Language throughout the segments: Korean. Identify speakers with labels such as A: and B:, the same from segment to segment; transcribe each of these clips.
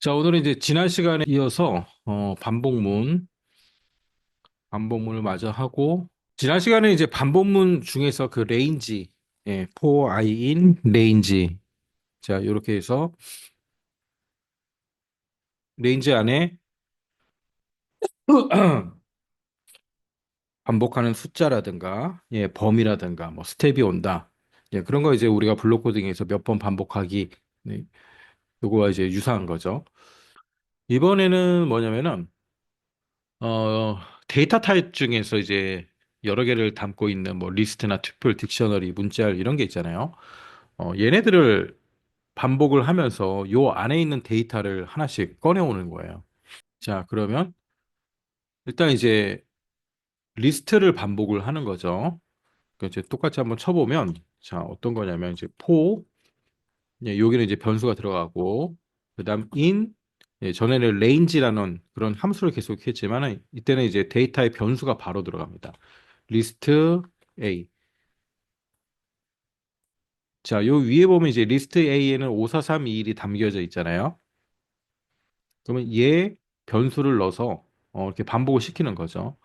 A: 자, 오늘은 이제 지난 시간에 이어서 반복문을 마저 하고 지난 시간에 이제 반복문 중에서 그 레인지, for I in 레인지. 자, 이렇게 해서 레인지 안에 반복하는 숫자라든가 범위라든가 뭐 스텝이 온다. 그런 거 이제 우리가 블록 코딩에서 몇 번 반복하기. 요거와 이제 유사한 거죠. 이번에는 뭐냐면은 어, 데이터 타입 중에서 이제 여러 개를 담고 있는 뭐 리스트나 튜플, 딕셔너리, 문자열 이런 게 있잖아요. 얘네들을 반복을 하면서 요 안에 있는 데이터를 하나씩 꺼내오는 거예요. 자, 그러면 일단 이제 리스트를 반복을 하는 거죠. 이제 똑같이 한번 쳐보면 자, 어떤 거냐면 이제 for 여기는 이제 변수가 들어가고 그다음 in 전에는 range라는 그런 함수를 계속 했지만 이때는 이제 데이터의 변수가 바로 들어갑니다. 리스트 A. 자, 요 위에 보면 이제 리스트 A에는 54321이 담겨져 있잖아요. 그러면 얘 변수를 넣어서 이렇게 반복을 시키는 거죠.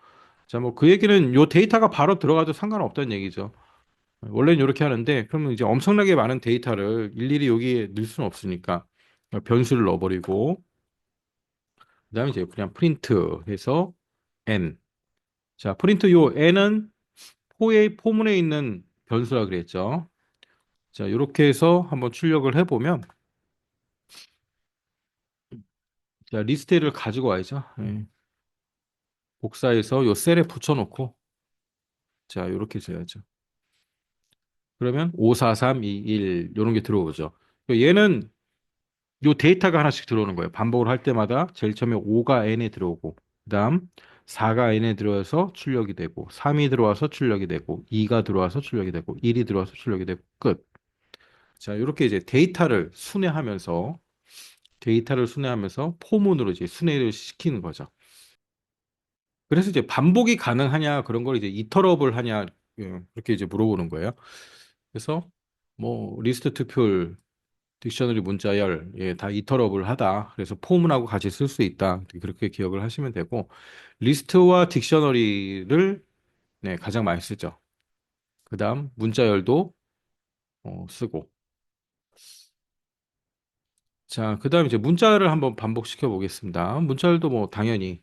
A: 자, 뭐 그 얘기는 요 데이터가 바로 들어가도 상관없다는 얘기죠. 원래는 이렇게 하는데 그러면 이제 엄청나게 많은 데이터를 일일이 여기에 넣을 수는 없으니까 변수를 넣어버리고 그다음에 이제 그냥 프린트 해서 n. 자, 프린트 요 n은 포문에 있는 변수라 그랬죠. 자, 이렇게 해서 한번 출력을 해보면 자, 리스트를 가지고 와야죠. 복사해서 요 셀에 붙여놓고 자, 이렇게 줘야죠. 그러면 54321 이런 게 들어오죠. 얘는 요 데이터가 하나씩 들어오는 거예요. 반복을 할 때마다 제일 처음에 5가 n에 들어오고 그다음 4가 n에 들어와서 출력이 되고 3이 들어와서 출력이 되고 2가 들어와서 출력이 되고 1이 들어와서 출력이 되고 끝. 자, 이렇게 이제 데이터를 순회하면서 포문으로 이제 순회를 시키는 거죠. 그래서 이제 반복이 가능하냐 그런 걸 이제 이터럽을 하냐 그렇게 이제 물어보는 거예요. 그래서 뭐 리스트 투표 딕셔너리 문자열 다 이터럽을 하다. 그래서 포문하고 같이 쓸 수 있다. 그렇게 기억을 하시면 되고 리스트와 딕셔너리를 가장 많이 쓰죠. 그다음 문자열도 쓰고. 자, 그다음 이제 문자열을 한번 반복시켜 보겠습니다. 문자열도 뭐 당연히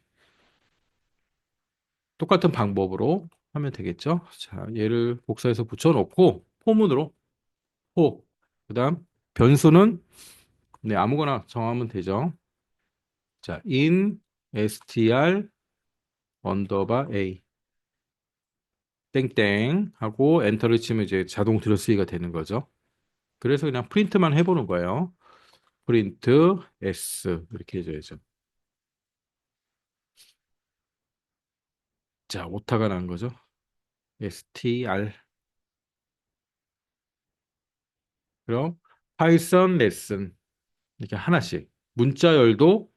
A: 똑같은 방법으로 하면 되겠죠. 자, 얘를 복사해서 붙여놓고 포문으로 호. 그다음 변수는 아무거나 정하면 되죠. 자, in str 언더바 a 땡땡 하고 엔터를 치면 이제 자동 들여쓰기가 되는 거죠. 그래서 그냥 프린트만 해보는 거예요. 프린트 s 이렇게 해줘야죠. 자, 오타가 난 거죠. str. 그럼 파이썬 레슨 이렇게 하나씩 문자열도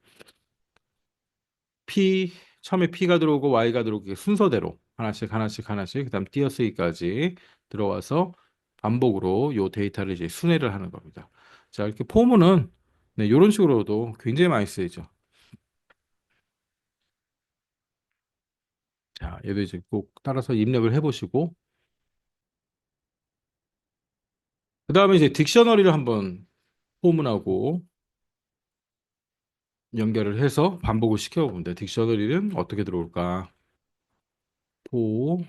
A: P 처음에 P가 들어오고 Y가 들어오고 이렇게 순서대로 하나씩 하나씩 하나씩 그다음 띄어쓰기까지 들어와서 반복으로 요 데이터를 이제 순회를 하는 겁니다. 자, 이렇게 포문은 이런 식으로도 굉장히 많이 쓰이죠. 자, 얘도 이제 꼭 따라서 입력을 해보시고 그다음에 이제 딕셔너리를 한번 포문하고 연결을 해서 반복을 시켜봅니다. 딕셔너리는 어떻게 들어올까? 포,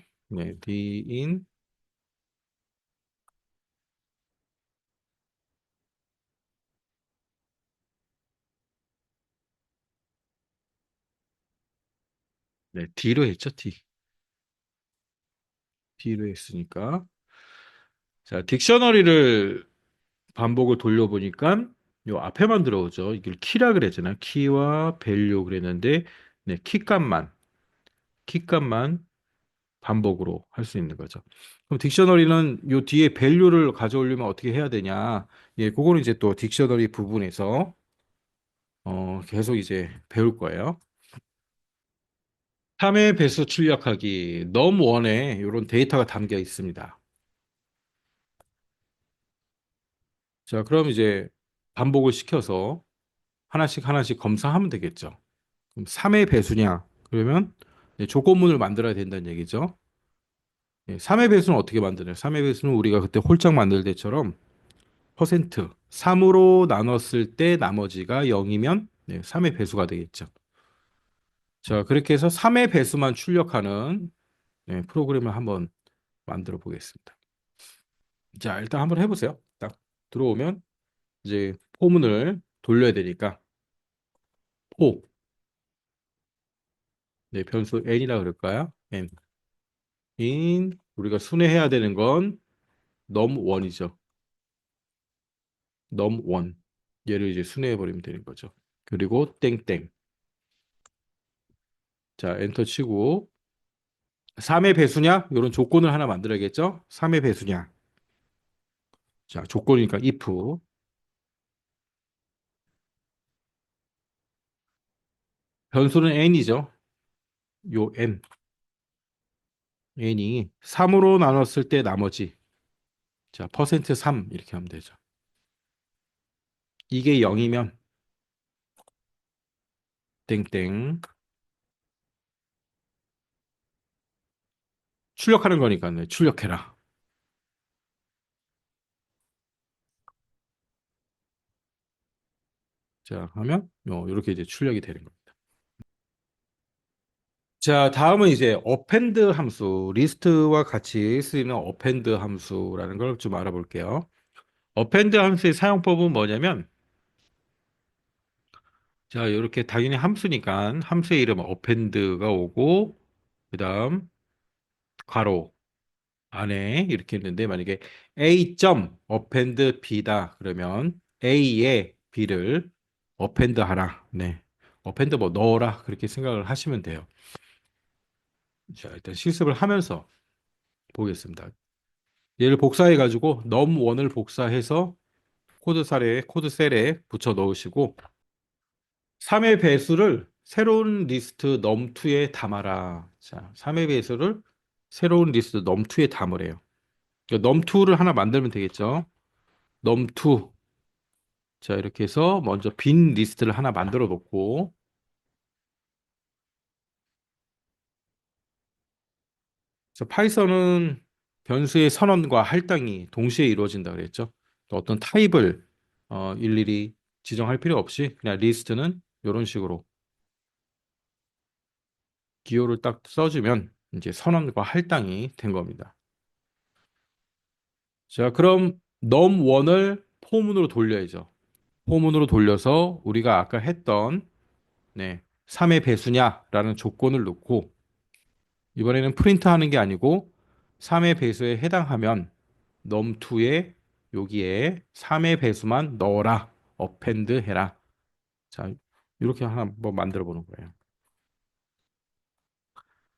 A: 디인, D로 했죠, D. D로 했으니까. 자, 딕셔너리를 반복을 돌려보니까 요 앞에만 들어오죠. 이걸 키라 그랬잖아요. 키와 밸류 그랬는데, 키값만 반복으로 할 수 있는 거죠. 그럼 딕셔너리는 요 뒤에 밸류를 가져오려면 어떻게 해야 되냐? 그거는 이제 또 딕셔너리 부분에서 계속 이제 배울 거예요. 3의 배수 출력하기 num1에 이런 데이터가 담겨 있습니다. 자, 그럼 이제 반복을 시켜서 하나씩 하나씩 검사하면 되겠죠. 그럼 3의 배수냐? 그러면 이제 조건문을 만들어야 된다는 얘기죠. 3의 배수는 어떻게 만드냐? 3의 배수는 우리가 그때 홀짝 만들 때처럼 퍼센트 3으로 나눴을 때 나머지가 0이면 3의 배수가 되겠죠. 자, 그렇게 해서 3의 배수만 출력하는 프로그램을 한번 만들어 보겠습니다. 자, 일단 한번 해보세요. 딱 들어오면 이제 포문을 돌려야 되니까 포, 변수 n이라 그럴까요? n. 인 우리가 순회해야 되는 건 num1이죠. num1. 얘를 이제 순회해 버리면 되는 거죠. 그리고 땡땡. 자, 엔터 치고 3의 배수냐? 이런 조건을 하나 만들어야겠죠? 3의 배수냐? 자, 조건이니까 if 변수는 n이죠. 요 n이 3으로 나눴을 때 나머지 자, 퍼센트 3 이렇게 하면 되죠. 이게 0이면 땡땡 출력하는 거니까 출력해라. 자, 하면 이렇게 이제 출력이 되는 겁니다. 자, 다음은 이제 어펜드 함수, 리스트와 같이 쓰이는 어펜드 함수라는 걸 좀 알아볼게요. 어펜드 함수의 사용법은 뭐냐면 자, 이렇게 당연히 함수니까 함수의 이름 어펜드가 오고 그다음 괄호 안에 이렇게 있는데 만약에 a 점 append b다 그러면 a에 b를 append 하라. 네. append 뭐 넣어라 그렇게 생각을 하시면 돼요. 자, 일단 실습을 하면서 보겠습니다. 얘를 복사해 가지고 num1을 복사해서 코드 셀에 붙여 넣으시고 3의 배수를 새로운 리스트 num2에 담아라. 자, 3의 배수를 새로운 리스트 num2에 담으래요. num2를 하나 만들면 되겠죠. num2 자, 이렇게 해서 먼저 빈 리스트를 하나 만들어 놓고, 그래서 파이썬은 변수의 선언과 할당이 동시에 이루어진다 그랬죠. 또 어떤 타입을 일일이 지정할 필요 없이 그냥 리스트는 이런 식으로 기호를 딱 써주면 이제 선언과 할당이 된 겁니다. 자, 그럼 num1을 포문으로 돌려야죠. 포문으로 돌려서 우리가 아까 했던 3의 배수냐라는 조건을 넣고 이번에는 프린트 하는 게 아니고 3의 배수에 해당하면 num2에 여기에 3의 배수만 넣어라. append 해라. 자, 이렇게 하나 뭐 만들어 보는 거예요.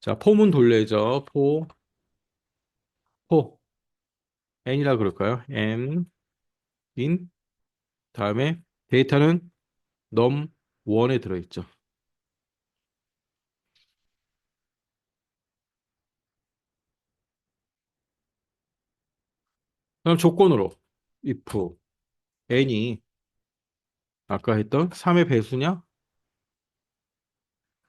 A: 자, 폼은 돌려야죠. 포, n이라 그럴까요? n, in, 다음에 데이터는 num1에 들어있죠. 그럼 조건으로 if n이 아까 했던 3의 배수냐?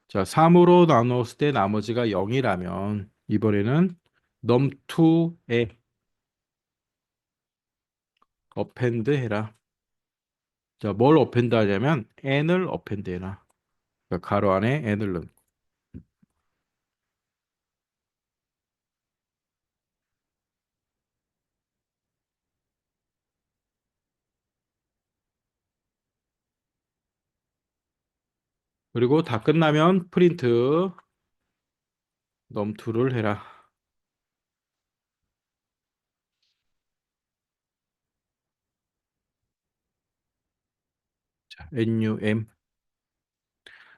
A: 자, 3으로 나눴을 때 나머지가 0이라면 이번에는 num2에 append 해라. 자, 뭘 append 하냐면 n을 append 해라. 그러니까 가로 안에 n을 넣고 그리고 다 끝나면 프린트 num2를 해라. 자, num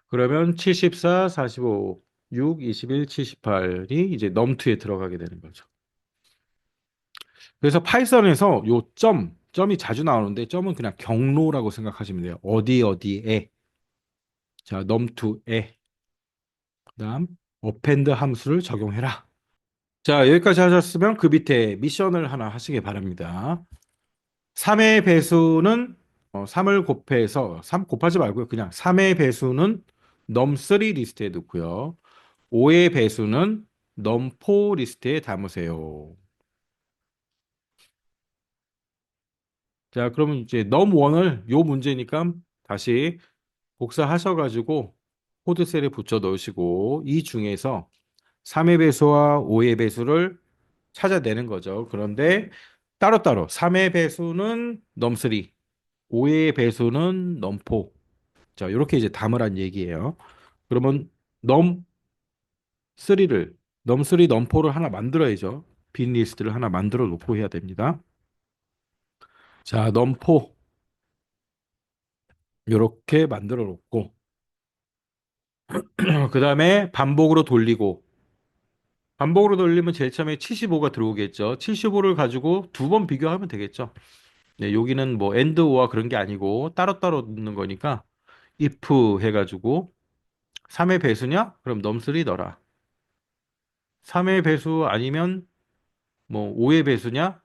A: 그러면 74, 45, 6, 21, 78이 이제 num2에 들어가게 되는 거죠. 그래서 파이썬에서 요 점이 자주 나오는데 점은 그냥 경로라고 생각하시면 돼요. 어디 어디에 자, num2에 그다음 append 함수를 적용해라. 자, 여기까지 하셨으면 그 밑에 미션을 하나 하시기 바랍니다. 3의 배수는 3을 곱해서 3 곱하지 말고요. 그냥 3의 배수는 넘3 리스트에 넣고요. 5의 배수는 넘4 리스트에 담으세요. 자, 그러면 이제 넘1을 요 문제니까 다시 복사하셔가지고 코드셀에 붙여 넣으시고 이 중에서 3의 배수와 5의 배수를 찾아내는 거죠. 그런데 따로따로 3의 배수는 넘3, 5의 배수는 넘4. 자, 이렇게 이제 담으란 얘기예요. 그러면 넘3를 넘3, 넘4를 하나 만들어야죠. 빈 리스트를 하나 만들어 놓고 해야 됩니다. 자, 넘4 이렇게 만들어 놓고 그다음에 반복으로 돌리면 제일 처음에 75가 들어오겠죠. 75를 가지고 두 번 비교하면 되겠죠. 네, 여기는 뭐 엔드 오와 그런 게 아니고 따로따로 넣는 거니까 if 해가지고 3의 배수냐? 그럼 넘3 넣어라. 3의 배수 아니면 뭐 5의 배수냐?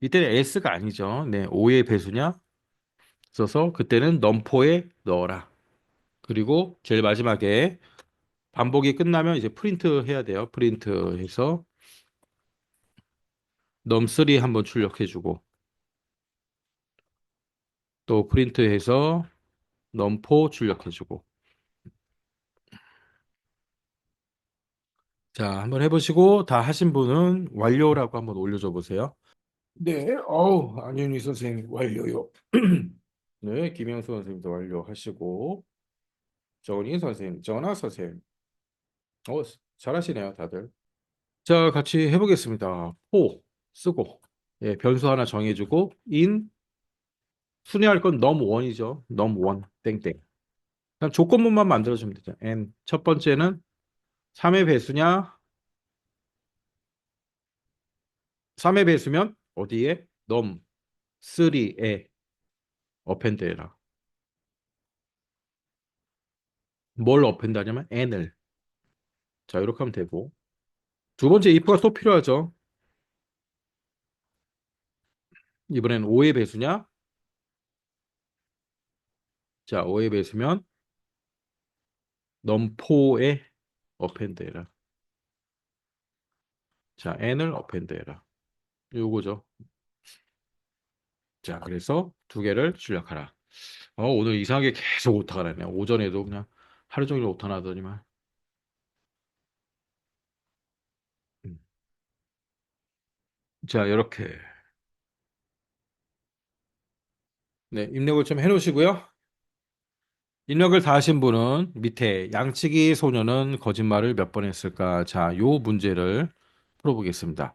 A: 이때는 s가 아니죠. 네, 5의 배수냐? 써서 그때는 넘4에 넣어라. 그리고 제일 마지막에 반복이 끝나면 이제 프린트 해야 돼요. 프린트 해서 넘3 한번 출력해주고 또 프린트 해서 넘4 출력해주고 자, 한번 해보시고 다 하신 분은 완료라고 한번 올려줘 보세요. 네, 안윤희 선생님 완료요. 네, 김영수 선생님도 완료하시고 정은희 선생님, 정은아 선생님, 어, 잘하시네요, 다들. 자, 같이 해보겠습니다. 포 쓰고 예, 변수 하나 정해주고 인 순위할 건 넘1이죠. 넘1 땡땡. 그럼 조건문만 만들어주면 되죠. n 첫 번째는 3의 배수냐? 3의 배수면 어디에? 넘3에 어펜드 해라. 뭘 어펜드 하냐면 n을. 자, 이렇게 하면 되고. 두 번째 if가 또 필요하죠. 이번엔 5의 배수냐? 자, 5의 배수면 넘4에 어펜드 해라. 자, n을 어펜드 해라. 요거죠. 자, 그래서 두 개를 출력하라. 오늘 이상하게 계속 오타가 나네요. 오전에도 그냥 하루 종일 오타 나더니만. 음. 자, 이렇게. 네, 입력을 좀 해놓으시고요. 입력을 다 하신 분은 밑에 양치기 소녀는 거짓말을 몇 번 했을까? 자, 요 문제를 풀어보겠습니다.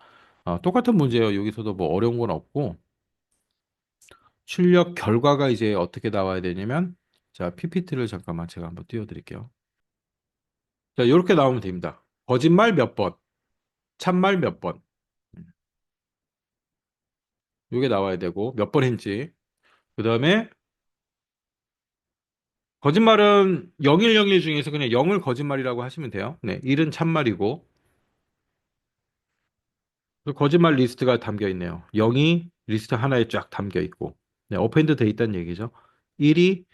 A: 똑같은 문제예요. 여기서도 뭐 어려운 건 없고 출력 결과가 이제 어떻게 나와야 되냐면 자, PPT를 잠깐만 제가 한번 띄워드릴게요. 자, 이렇게 나오면 됩니다. 거짓말 몇 번, 참말 몇 번. 요게 나와야 되고 몇 번 했지. 그 다음에 거짓말은 0101 중에서 그냥 0을 거짓말이라고 하시면 돼요. 네, 1은 참말이고 그 거짓말 리스트가 담겨 있네요. 0이 리스트 하나에 쫙 담겨 있고 네, 어펜드 돼 있다는 얘기죠. 1이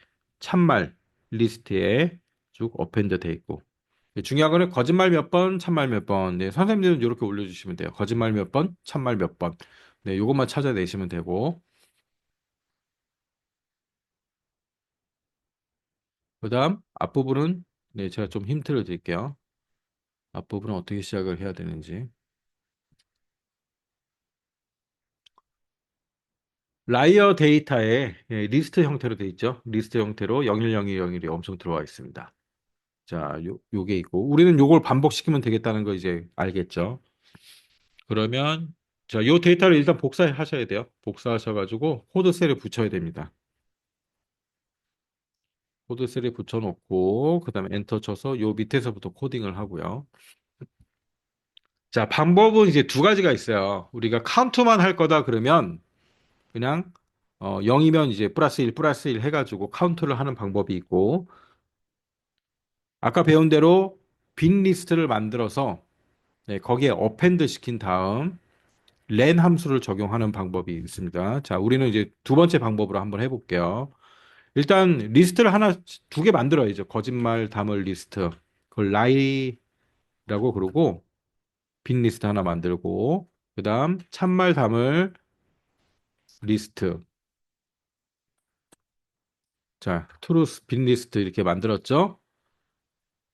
A: 참말 리스트에 쭉 어펜드 돼 있고 네, 중요한 거는 거짓말 몇 번, 참말 몇 번. 네, 선생님들은 이렇게 올려주시면 돼요. 거짓말 몇 번, 참말 몇 번. 네, 요것만 찾아내시면 되고 그다음 앞부분은 네, 제가 좀 힌트를 드릴게요. 앞부분은 어떻게 시작을 해야 되는지. 라이어 데이터에 예, 리스트 형태로 돼 있죠. 리스트 형태로 010201이 엄청 들어와 있습니다. 자, 요게 있고 우리는 요걸 반복시키면 되겠다는 거 이제 알겠죠? 그러면 자, 요 데이터를 일단 복사하셔야 돼요. 복사하셔가지고 코드셀에 붙여야 됩니다. 코드셀에 붙여놓고 그다음에 엔터 쳐서 요 밑에서부터 코딩을 하고요. 자, 방법은 이제 두 가지가 있어요. 우리가 카운트만 할 거다 그러면 그냥 0이면 이제 플러스 1 해가지고 카운트를 하는 방법이 있고 아까 배운 대로 빈 리스트를 만들어서 네, 거기에 어펜드 시킨 다음 len 함수를 적용하는 방법이 있습니다. 자, 우리는 이제 두 번째 방법으로 한번 해볼게요. 일단 리스트를 하나, 두 개 만들어야죠. 거짓말 담을 리스트. 그걸 lie라고 그러고, 빈 리스트 하나 만들고, 그 다음 참말 담을 리스트. 자, truth 빈 리스트 이렇게 만들었죠?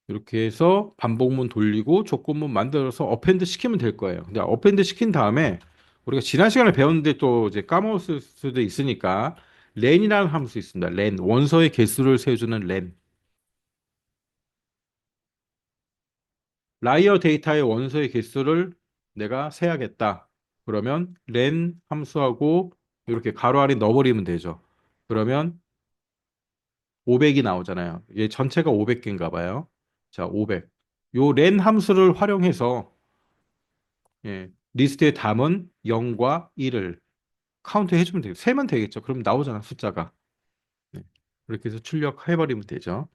A: 이렇게 해서 반복문 돌리고 조건문 만들어서 어펜드 시키면 될 거예요. 근데 어펜드 시킨 다음에 우리가 지난 시간에 배웠는데 또 이제 까먹었을 수도 있으니까 렌이라는 함수 있습니다. 렌 원서의 개수를 세워주는 렌. 라이어 데이터의 원서의 개수를 내가 세야겠다. 그러면 len 함수하고 이렇게 가로 아래 넣어버리면 되죠. 그러면 500이 나오잖아요. 얘 전체가 500개인가 봐요. 자, 500. 요 len 함수를 활용해서 리스트에 담은 0과 1을 카운트 해주면 되겠죠. 세면 되겠죠. 그럼 나오잖아, 숫자가. 네. 그렇게 해서 출력해버리면 되죠.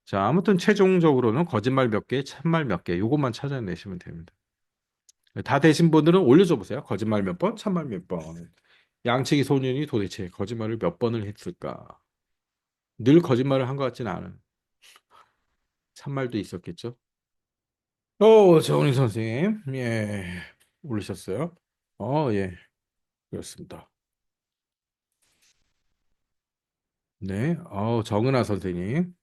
A: 자, 아무튼 최종적으로는 거짓말 몇 개, 참말 몇 개, 요것만 찾아내시면 됩니다. 다 되신 분들은 올려줘 보세요. 거짓말 몇 번, 참말 몇 번. 양치기 소년이 도대체 거짓말을 몇 번을 했을까? 늘 거짓말을 한 것 같지는 않은. 참말도 있었겠죠. 정은희 선생님, 예, 올리셨어요? 예, 그렇습니다. 네, 정은아 선생님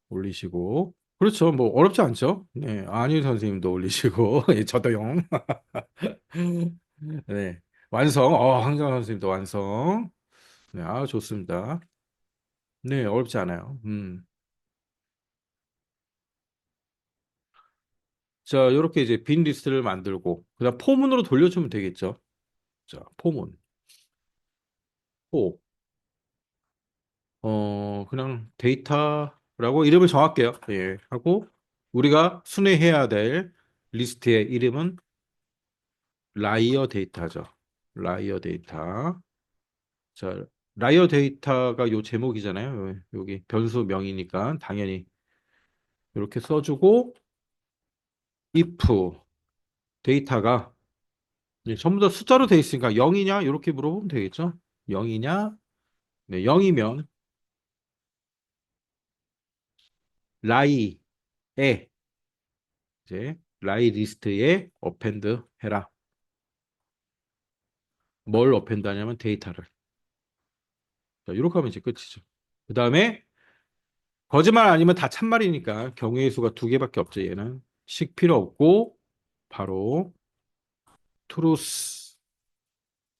A: 올리시고, 그렇죠. 뭐 어렵지 않죠. 네, 안유 선생님도 올리시고, 예, 저도용. 네, 완성. 황정 선생님도 완성. 네, 좋습니다. 네, 어렵지 않아요. 자, 이렇게 이제 빈 리스트를 만들고, 그다음 포문으로 돌려주면 되겠죠. 자, 포문. 포. 그냥 데이터라고 이름을 정할게요. 예, 하고, 우리가 순회해야 될 리스트의 이름은 라이어 데이터죠. 라이어 데이터. 자, 라이어 데이터가 요 제목이잖아요. 여기 변수명이니까 당연히 이렇게 써주고, if 데이터가 전부 다 숫자로 돼 있으니까 0이냐? 이렇게 물어보면 되겠죠. 0이냐? 네, 0이면 라이에 이제 라이 리스트에 어펜드 해라. 뭘 어펜드 하냐면 데이터를. 자, 이렇게 하면 이제 끝이죠. 그 다음에 거짓말 아니면 다 참말이니까 경우의 수가 두 개밖에 없죠. 얘는 식 필요 없고 바로 truth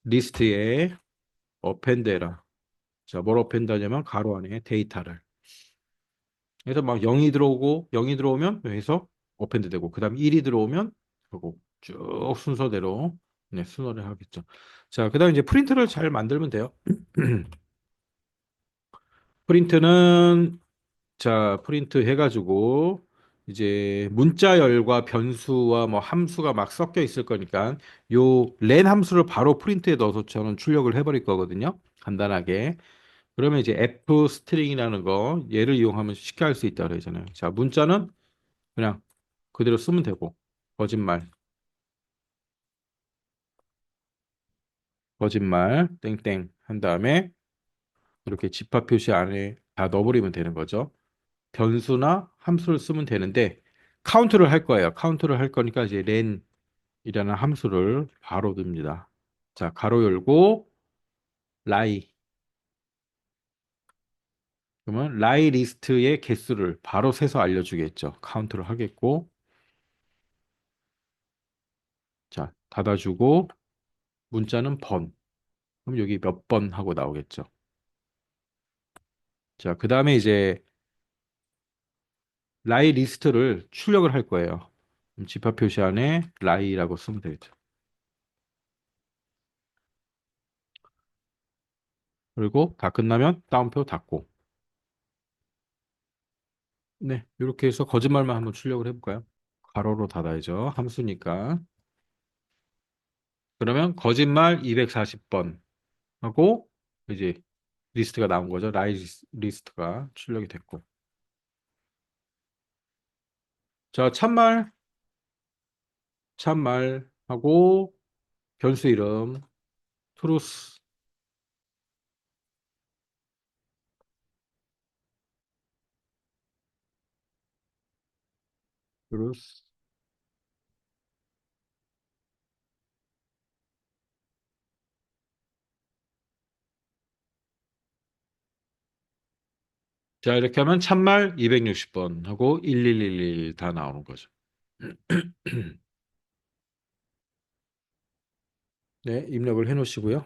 A: 리스트에 어펜드 해라. 자, 뭘 어펜드 하냐면 가로 안에 데이터를. 그래서 막 0이 들어오고 0이 들어오면 여기서 어펜드 되고 그다음 1이 들어오면 하고 쭉 순서대로 네, 순서를 하겠죠. 자, 그다음 이제 프린트를 잘 만들면 돼요. 프린트는 자, 프린트 해가지고 이제 문자열과 변수와 뭐 함수가 막 섞여 있을 거니까 요 len 함수를 바로 프린트에 넣어서 저는 출력을 해버릴 거거든요. 간단하게. 그러면 이제 f 스트링이라는 거 얘를 이용하면 쉽게 할 수 있다 그러잖아요. 자, 문자는 그냥 그대로 쓰면 되고 거짓말, 거짓말, 땡땡 한 다음에 이렇게 집합 표시 안에 다 넣어버리면 되는 거죠. 변수나 함수를 쓰면 되는데 카운트를 할 거예요. 카운트를 할 거니까 이제 len이라는 함수를 바로 둡니다. 자, 가로 열고 lie 그러면 lie 리스트의 개수를 바로 세서 알려주겠죠. 카운트를 하겠고 자, 닫아주고 문자는 번. 그럼 여기 몇 번 하고 나오겠죠. 자, 그 다음에 이제 lie 리스트를 출력을 할 거예요. 그럼 집합 표시 안에 lie라고 쓰면 되겠죠. 그리고 다 끝나면 따옴표 닫고. 네, 이렇게 해서 거짓말만 한번 출력을 해볼까요? 가로로 닫아야죠. 함수니까. 그러면 거짓말 240번 하고 이제 리스트가 나온 거죠. 리스트가 출력이 됐고. 자, 참말 하고 변수 이름, truth, truth. 자, 이렇게 하면 참말 260번 하고 1111 다 나오는 거죠. 네, 입력을 해 놓으시고요.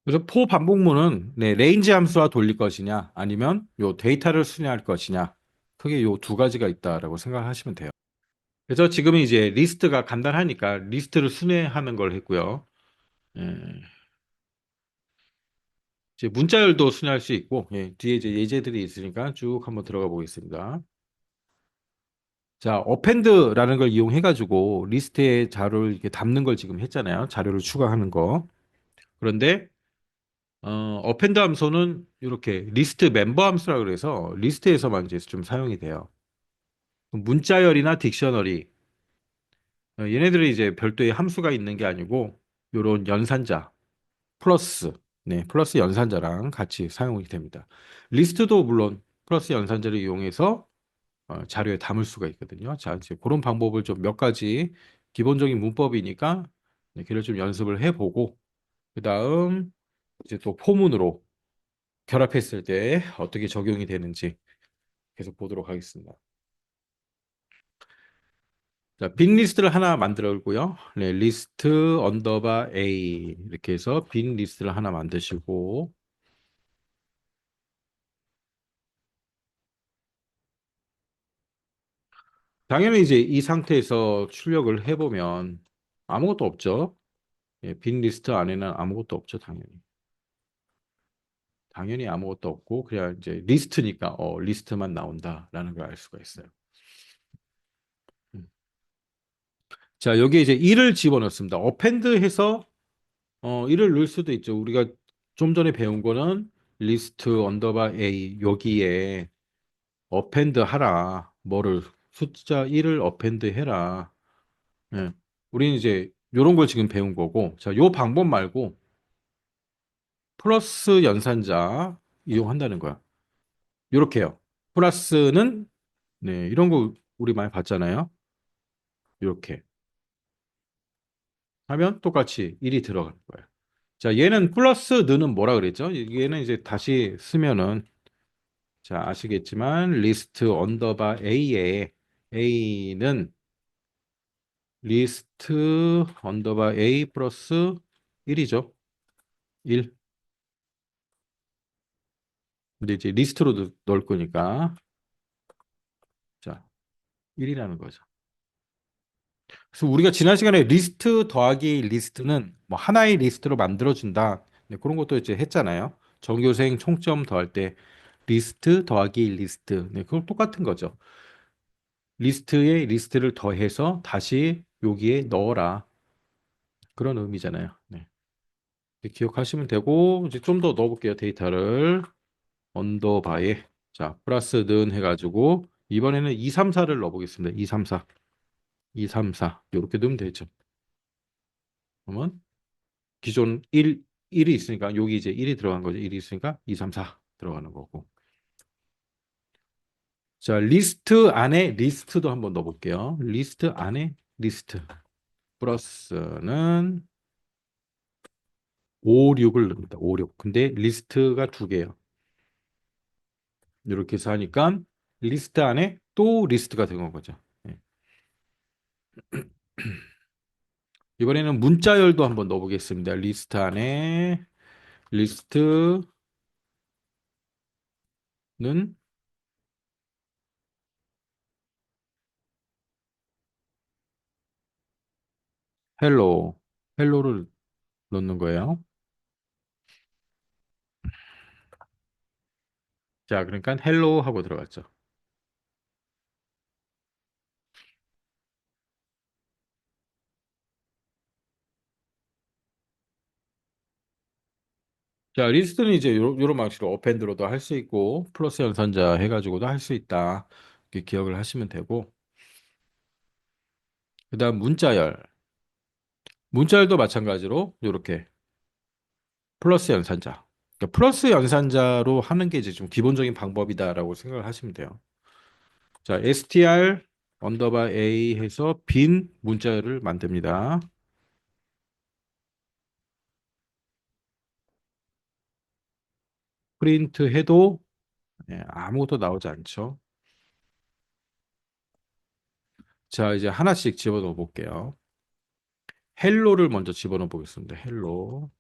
A: 그래서 포 반복문은 네, 레인지 함수와 돌릴 것이냐, 아니면 요 데이터를 순회할 것이냐, 크게 요 두 가지가 있다라고 생각하시면 돼요. 그래서 지금은 이제 리스트가 간단하니까 리스트를 순회하는 걸 했고요. 예, 이제 문자열도 순회할 수 있고, 예, 뒤에 이제 예제들이 있으니까 쭉 한번 들어가 보겠습니다. 자, 어펜드라는 걸 이용해가지고 리스트에 자료를 이렇게 담는 걸 지금 했잖아요. 자료를 추가하는 거. 그런데 어펜드 함수는 이렇게 리스트 멤버 함수라 그래서 리스트에서만 이제 좀 사용이 돼요. 문자열이나 딕셔너리 얘네들이 이제 별도의 함수가 있는 게 아니고 요런 연산자 플러스 네 플러스 연산자랑 같이 사용이 됩니다. 리스트도 물론 플러스 연산자를 이용해서 자료에 담을 수가 있거든요. 자 이제 그런 방법을 좀 몇 가지 기본적인 문법이니까 네, 걔를 좀 연습을 해보고 그 다음 이제 또 포문으로 결합했을 때 어떻게 적용이 되는지 계속 보도록 하겠습니다. 자, 빈 리스트를 하나 만들고요. 네, 리스트 언더바 A 이렇게 해서 빈 리스트를 하나 만드시고 당연히 이제 이 상태에서 출력을 해보면 아무것도 없죠. 예, 빈 리스트 안에는 아무것도 없죠, 당연히. 당연히 아무것도 없고 그냥 이제 리스트니까 리스트만 나온다라는 걸 알 수가 있어요. 음. 자, 여기에 이제 1을 집어넣습니다. 어펜드 해서 1을 넣을 수도 있죠. 우리가 좀 전에 배운 거는 리스트 언더바 A 여기에 어펜드 하라. 뭐를 숫자 1을 어펜드 해라. 예. 우리는 이제 요런 걸 지금 배운 거고. 자, 요 방법 말고 플러스 연산자 이용한다는 거야. 요렇게요. 플러스는 네, 이런 거 우리 많이 봤잖아요. 이렇게 하면 똑같이 1이 들어가는 거예요. 자, 얘는 플러스 는은 뭐라 그랬죠? 얘는 이제 다시 쓰면은 자, 아시겠지만 리스트 언더바 A에 A는 리스트 언더바 A 플러스 1이죠. 1. 근데 이제 리스트로 넣을 거니까 자, 1이라는 거죠. 그래서 우리가 지난 시간에 리스트 더하기 리스트는 뭐 하나의 리스트로 만들어준다. 네, 그런 것도 이제 했잖아요. 전교생 총점 더할 때 리스트 더하기 리스트. 네, 그건 똑같은 거죠. 리스트에 리스트를 더해서 다시 여기에 넣어라. 그런 의미잖아요. 네. 기억하시면 되고 이제 좀 더 넣어볼게요. 데이터를 언더바에 자 플러스 는 해가지고 이번에는 2, 3, 4를 넣어보겠습니다. 2, 3, 4, 2, 3, 4 이렇게 넣으면 되죠. 그러면 기존 1이 있으니까 여기 이제 1이 들어간 거죠. 1이 있으니까 2, 3, 4 들어가는 거고. 자 리스트 안에 리스트도 한번 넣어볼게요. 리스트 안에 리스트 플러스는 5, 6을 넣습니다. 5, 6. 근데 리스트가 두 개예요. 이렇게 해서 하니까 리스트 안에 또 리스트가 된 거죠. 예. 이번에는 문자열도 한번 넣어보겠습니다. 리스트 안에 리스트는 헬로, 헬로를 넣는 거예요. 자, 그러니까 헬로 하고 들어갔죠. 자, 리스트는 이제 요런 방식으로 어펜드로도 할 수 있고 플러스 연산자 해가지고도 할 수 있다. 이렇게 기억을 하시면 되고 그다음 문자열. 문자열도 마찬가지로 이렇게 플러스 연산자. 그러니까 플러스 연산자로 하는 게 이제 좀 기본적인 방법이다라고 생각을 하시면 돼요. 자, str 언더바 a 해서 빈 문자열을 만듭니다. 프린트 해도 아무것도 나오지 않죠. 자, 이제 하나씩 집어넣어 볼게요. 헬로를 먼저 집어넣어 보겠습니다. 헬로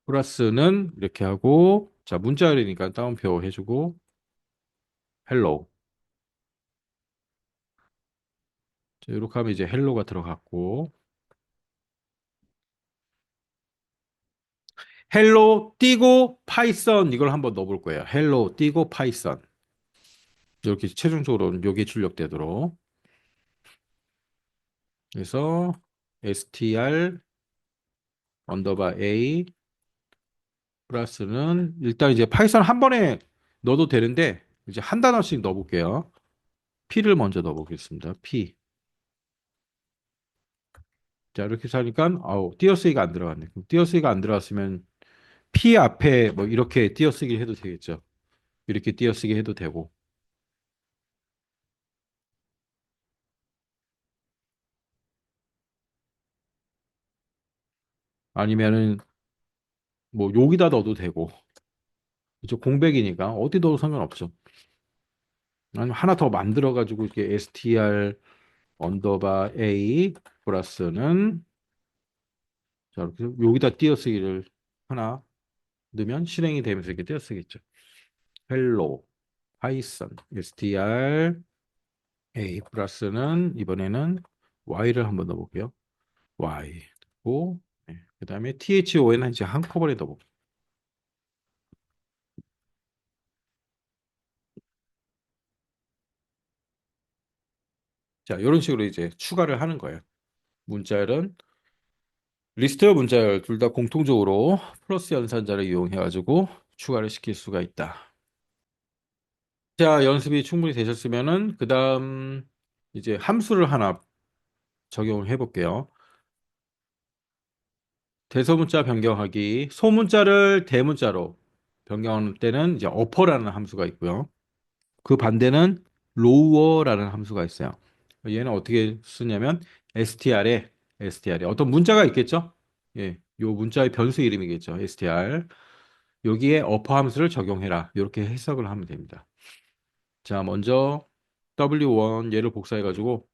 A: 플러스는 이렇게 하고, 자, 문자열이니까 따옴표 해주고 헬로. 자, 이렇게 하면 이제 헬로가 들어갔고, 헬로 띄고 파이썬 이걸 한번 넣어볼 거예요. 헬로 띄고 파이썬. 이렇게 최종적으로 요게 출력되도록. 그래서 str 언더바 a 플러스는 일단 이제 파이썬 한 번에 넣어도 되는데 이제 한 단어씩 넣어볼게요. p를 먼저 넣어보겠습니다. p. 자, 이렇게 해서 하니까 아우 띄어쓰기가 안 들어갔네. 그럼 띄어쓰기가 안 들어갔으면 p 앞에 뭐 이렇게 띄어쓰기 해도 되겠죠. 이렇게 띄어쓰기 해도 되고 아니면은 뭐 여기다 넣어도 되고 이제 공백이니까 어디 넣어도 상관없죠. 아니면 하나 더 만들어가지고 이렇게 str 언더바 a 플러스는 자 이렇게 여기다 띄어쓰기를 하나 넣으면 실행이 되면서 이렇게 띄어쓰겠죠. hello 파이썬 str a 플러스는 이번에는 y를 한번 넣어볼게요. y 고 그다음에 thon은 이제 한꺼번에 넣어볼게요. 자 이런 식으로 이제 추가를 하는 거예요. 문자열은 리스트와 문자열 둘 다 공통적으로 플러스 연산자를 이용해가지고 추가를 시킬 수가 있다. 자, 연습이 충분히 되셨으면은 그다음 이제 함수를 하나 적용을 해볼게요. 대소문자 변경하기, 소문자를 대문자로 변경하는 때는 이제 어퍼라는 함수가 있고요. 그 반대는 로워라는 함수가 있어요. 얘는 어떻게 쓰냐면 str에 어떤 문자가 있겠죠? 예, 요 문자의 변수 이름이겠죠. str. 여기에 어퍼 함수를 적용해라. 이렇게 해석을 하면 됩니다. 자, 먼저 W1 얘를 복사해가지고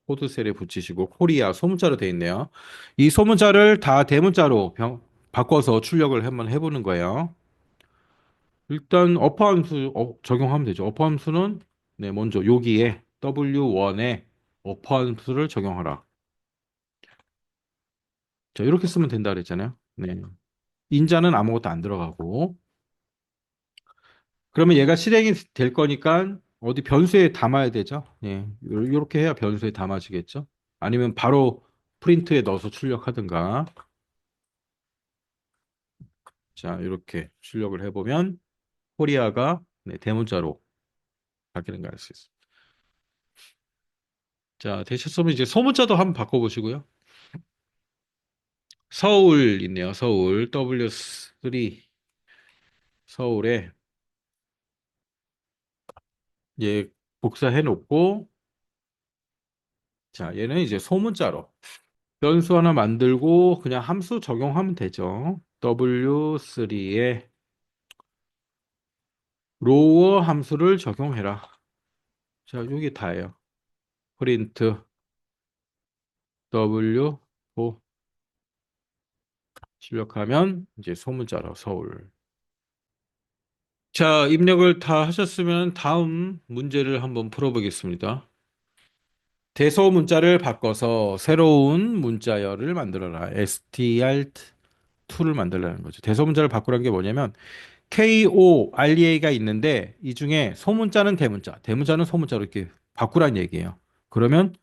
A: 코드셀에 붙이시고 코리아 소문자로 되어 있네요. 이 소문자를 다 대문자로 바꿔서 출력을 한번 해보는 거예요. 일단 어퍼 함수 적용하면 되죠. 어퍼 함수는 네, 먼저 여기에 W1에 어퍼 함수를 적용하라. 자, 이렇게 쓰면 된다 그랬잖아요. 네. 인자는 아무것도 안 들어가고 그러면 얘가 실행이 될 거니까 어디 변수에 담아야 되죠. 예. 요렇게 해야 변수에 담아지겠죠. 아니면 바로 프린트에 넣어서 출력하든가. 자, 이렇게 출력을 해보면 코리아가 네, 대문자로 바뀌는 걸 알 수 있습니다. 자, 되셨으면 이제 소문자도 한번 바꿔보시고요. 서울 있네요. 서울 W3 서울에 얘 복사해 놓고 자, 얘는 이제 소문자로 변수 하나 만들고 그냥 함수 적용하면 되죠. W3에 로어 함수를 적용해라. 자, 여기 다예요. 프린트 W 로 출력하면 이제 소문자로 서울. 자, 입력을 다 하셨으면 다음 문제를 한번 풀어보겠습니다. 대소 문자를 바꿔서 새로운 문자열을 만들어라. str2를 만들라는 거죠. 대소 문자를 바꾸라는 게 뭐냐면 KOREA가 있는데 이 중에 소문자는 대문자, 대문자는 소문자로 이렇게 바꾸란 얘기예요. 그러면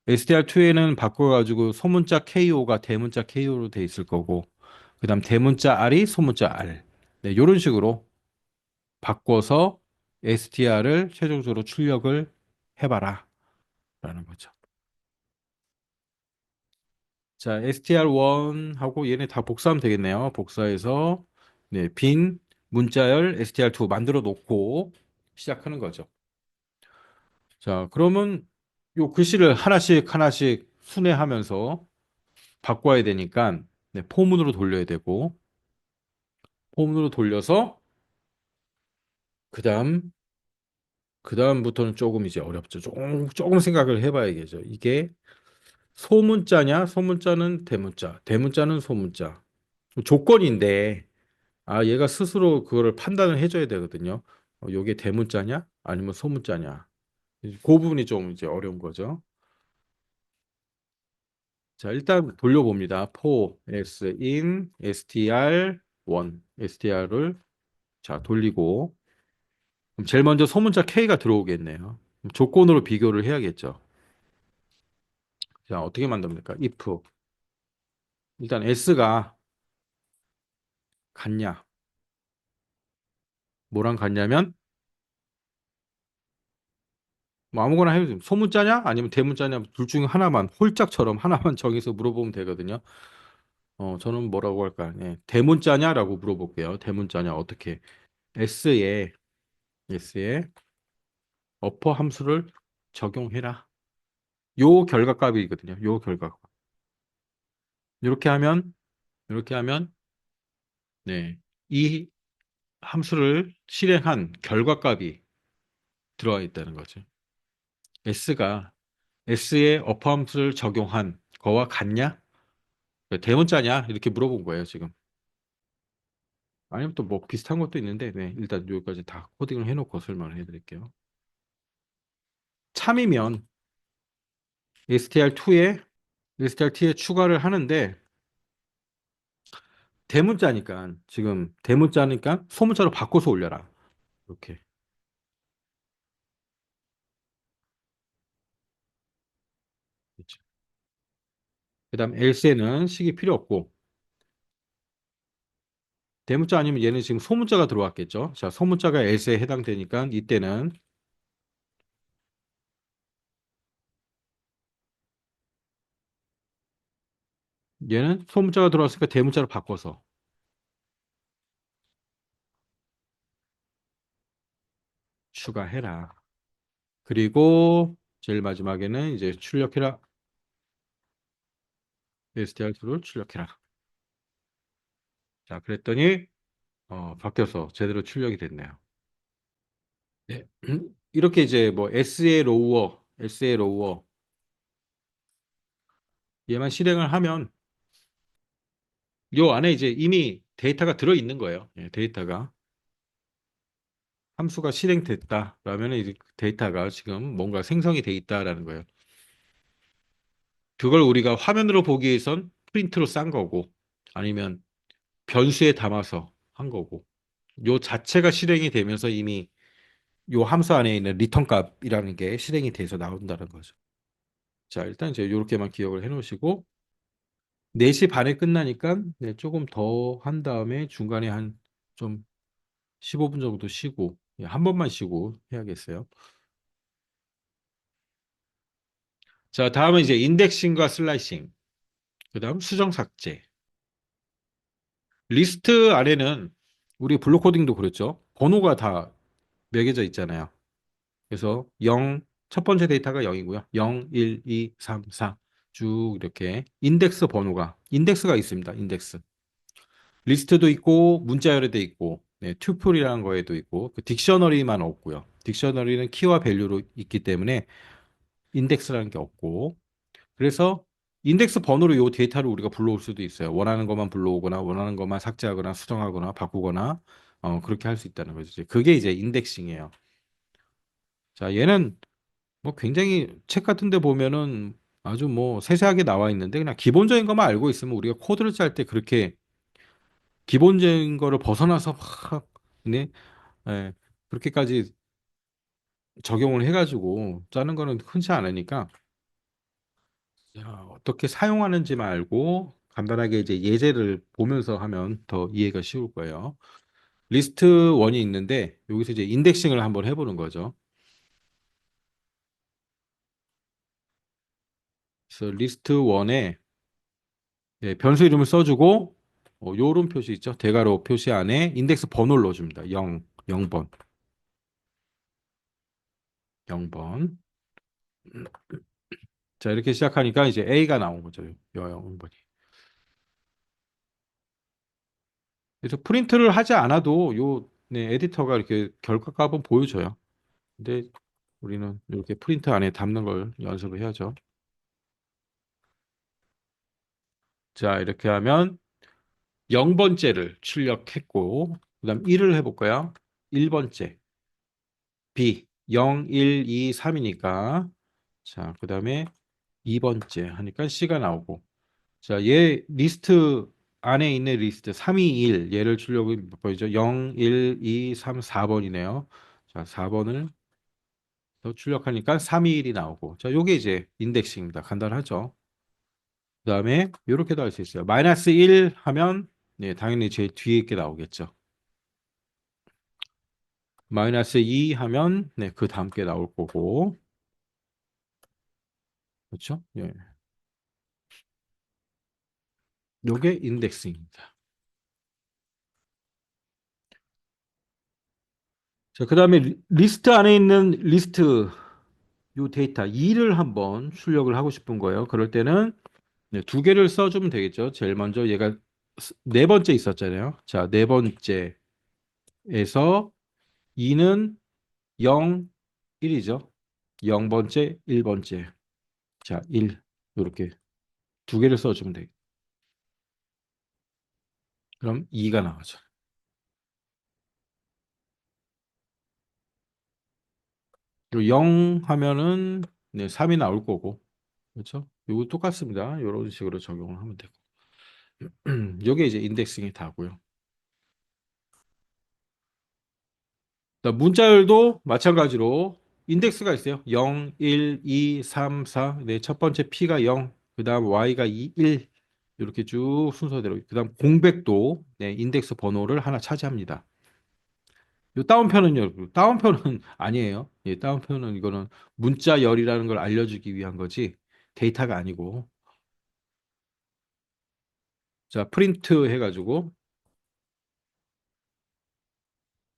A: STR2에는 바꿔가지고 소문자 KO가 대문자 KO로 돼 있을 거고, 그다음 대문자 R이 소문자 R. 네, 이런 식으로 바꿔서 STR을 최종적으로 출력을 해봐라. 라는 거죠. 자, str1하고 얘네 다 복사하면 되겠네요. 복사해서 네, 빈 문자열 str2 만들어 놓고 시작하는 거죠. 자, 그러면 요 글씨를 하나씩 하나씩 순회하면서 바꿔야 되니까 네, 포문으로 돌려야 되고 포문으로 돌려서 그다음 그다음부터는 조금 이제 어렵죠. 조금 생각을 해봐야겠죠. 이게 소문자냐? 소문자는 대문자, 대문자는 소문자. 조건인데 얘가 스스로 그거를 판단을 해줘야 되거든요. 요게 대문자냐? 아니면 소문자냐? 그 부분이 좀 이제 어려운 거죠. 자, 일단 돌려봅니다. for s in str1 str을 자 돌리고 그럼 제일 먼저 소문자 k가 들어오겠네요. 그럼 조건으로 비교를 해야겠죠. 자, 어떻게 만듭니까? if 일단 s가 같냐? 뭐랑 같냐면 뭐 아무거나 해도 돼요. 소문자냐? 아니면 대문자냐? 둘 중에 하나만 홀짝처럼 하나만 정해서 물어보면 되거든요. 저는 뭐라고 할까? 예, 대문자냐라고 물어볼게요. 대문자냐 어떻게? S에 S에 어퍼 함수를 적용해라. 요 결과값이거든요. 요 결과값. 이렇게 하면 이렇게 하면 네, 이 함수를 실행한 결과값이 들어와 있다는 거죠. S가 S에 어퍼 함수를 적용한 거와 같냐? 대문자냐? 이렇게 물어본 거예요, 지금. 아니면 또 뭐 비슷한 것도 있는데, 네, 일단 여기까지 다 코딩을 해놓고 설명을 해드릴게요. 참이면 str2에 추가를 하는데, 대문자니까, 지금 대문자니까 소문자로 바꿔서 올려라. 이렇게. 그 다음 else에는 식이 필요 없고, 대문자 아니면 얘는 지금 소문자가 들어왔겠죠. 자, 소문자가 else에 해당되니까 이때는 얘는 소문자가 들어왔으니까 대문자로 바꿔서 추가해라. 그리고 제일 마지막에는 이제 출력해라. str2를 출력해라. 자, 그랬더니 바뀌어서 제대로 출력이 됐네요. 네. 이렇게 이제 뭐 SL 로우어 얘만 실행을 하면 요 안에 이제 이미 데이터가 들어 있는 거예요. 예, 데이터가 함수가 실행됐다. 그러면 이제 데이터가 지금 뭔가 생성이 돼 있다라는 거예요. 그걸 우리가 화면으로 보기 위해선 프린트로 싼 거고 아니면 변수에 담아서 한 거고 요 자체가 실행이 되면서 이미 요 함수 안에 있는 리턴 값이라는 게 실행이 돼서 나온다는 거죠. 자, 일단 이제 요렇게만 기억을 해 놓으시고 4시 반에 끝나니까 네, 조금 더 한 다음에 중간에 한 좀 15분 정도 쉬고 예, 한 번만 쉬고 해야겠어요. 자, 다음은 이제 인덱싱과 슬라이싱. 그다음 수정 삭제. 리스트 안에는 우리 블록 코딩도 그렇죠. 번호가 다 매겨져 있잖아요. 그래서 0, 첫 번째 데이터가 0이고요. 0, 1, 2, 3, 4. 쭉 이렇게 인덱스가 있습니다. 인덱스. 리스트도 있고 문자열에도 있고 네, 튜플이라는 거에도 있고 그 딕셔너리만 없고요. 딕셔너리는 키와 밸류로 있기 때문에 인덱스라는 게 없고 그래서 인덱스 번호로 요 데이터를 우리가 불러올 수도 있어요. 원하는 것만 불러오거나 원하는 것만 삭제하거나 수정하거나 바꾸거나 그렇게 할 수 있다는 거죠. 그게 이제 인덱싱이에요. 자, 얘는 뭐 굉장히 책 같은 데 보면은 아주 뭐 세세하게 나와 있는데 그냥 기본적인 것만 알고 있으면 우리가 코드를 짤 때 그렇게 기본적인 거를 벗어나서 막 네, 예, 그렇게까지 적용을 해가지고 짜는 거는 흔치 않으니까 야, 어떻게 사용하는지만 알고 간단하게 이제 예제를 보면서 하면 더 이해가 쉬울 거예요. 리스트 1이 있는데 여기서 이제 인덱싱을 한번 해보는 거죠. 그래서 리스트 1에 예, 변수 이름을 써주고 요런 표시 있죠? 대괄호 표시 안에 인덱스 번호를 넣어줍니다. 0, 0번, 0번. 자, 이렇게 시작하니까 이제 A가 나온 거죠. 요 0번이. 그래서 프린트를 하지 않아도 네, 에디터가 이렇게 결과값은 보여줘요. 근데 우리는 이렇게 프린트 안에 담는 걸 연습을 해야죠. 자, 이렇게 하면 0번째를 출력했고, 그 다음 1을 해볼까요? 1번째. B. 0, 1, 2, 3이니까. 자, 그 다음에 2번째 하니까 C가 나오고. 자, 얘 리스트 안에 있는 리스트 3, 2, 1. 얘를 출력이 몇 번이죠? 0, 1, 2, 3, 4번이네요. 자, 4번을 더 출력하니까 3, 2, 1이 나오고. 자, 요게 이제 인덱싱입니다. 간단하죠? 그 다음에 이렇게도 할 수 있어요. 마이너스 1 하면 네, 당연히 제일 뒤에 있게 나오겠죠. 마이너스 2 하면 네, 그 다음 게 나올 거고. 그렇죠? 예. 요게 인덱싱입니다. 자, 그다음에 리스트 안에 있는 리스트 요 데이터 2를 한번 출력을 하고 싶은 거예요. 그럴 때는 네, 두 개를 써주면 되겠죠. 제일 먼저 얘가 네 번째 있었잖아요. 자, 네 번째에서 2는 0, 1이죠. 0번째, 1번째. 자, 1. 이렇게 두 개를 써주면 돼요. 그럼 2가 나오죠. 그리고 0 하면은 네, 3이 나올 거고. 그렇죠? 이거 똑같습니다. 이런 식으로 적용을 하면 되고. 이게 이제 인덱싱이 다고요. 문자열도 마찬가지로 인덱스가 있어요. 0, 1, 2, 3, 4. 네, 첫 번째 P가 0, 그다음 Y가 2, 1. 이렇게 쭉 순서대로. 그다음 공백도 네, 인덱스 번호를 하나 차지합니다. 요 다운표는요. 다운표는 아니에요. 예, 다운표는 이거는 문자열이라는 걸 알려주기 위한 거지 데이터가 아니고. 자, 프린트 해가지고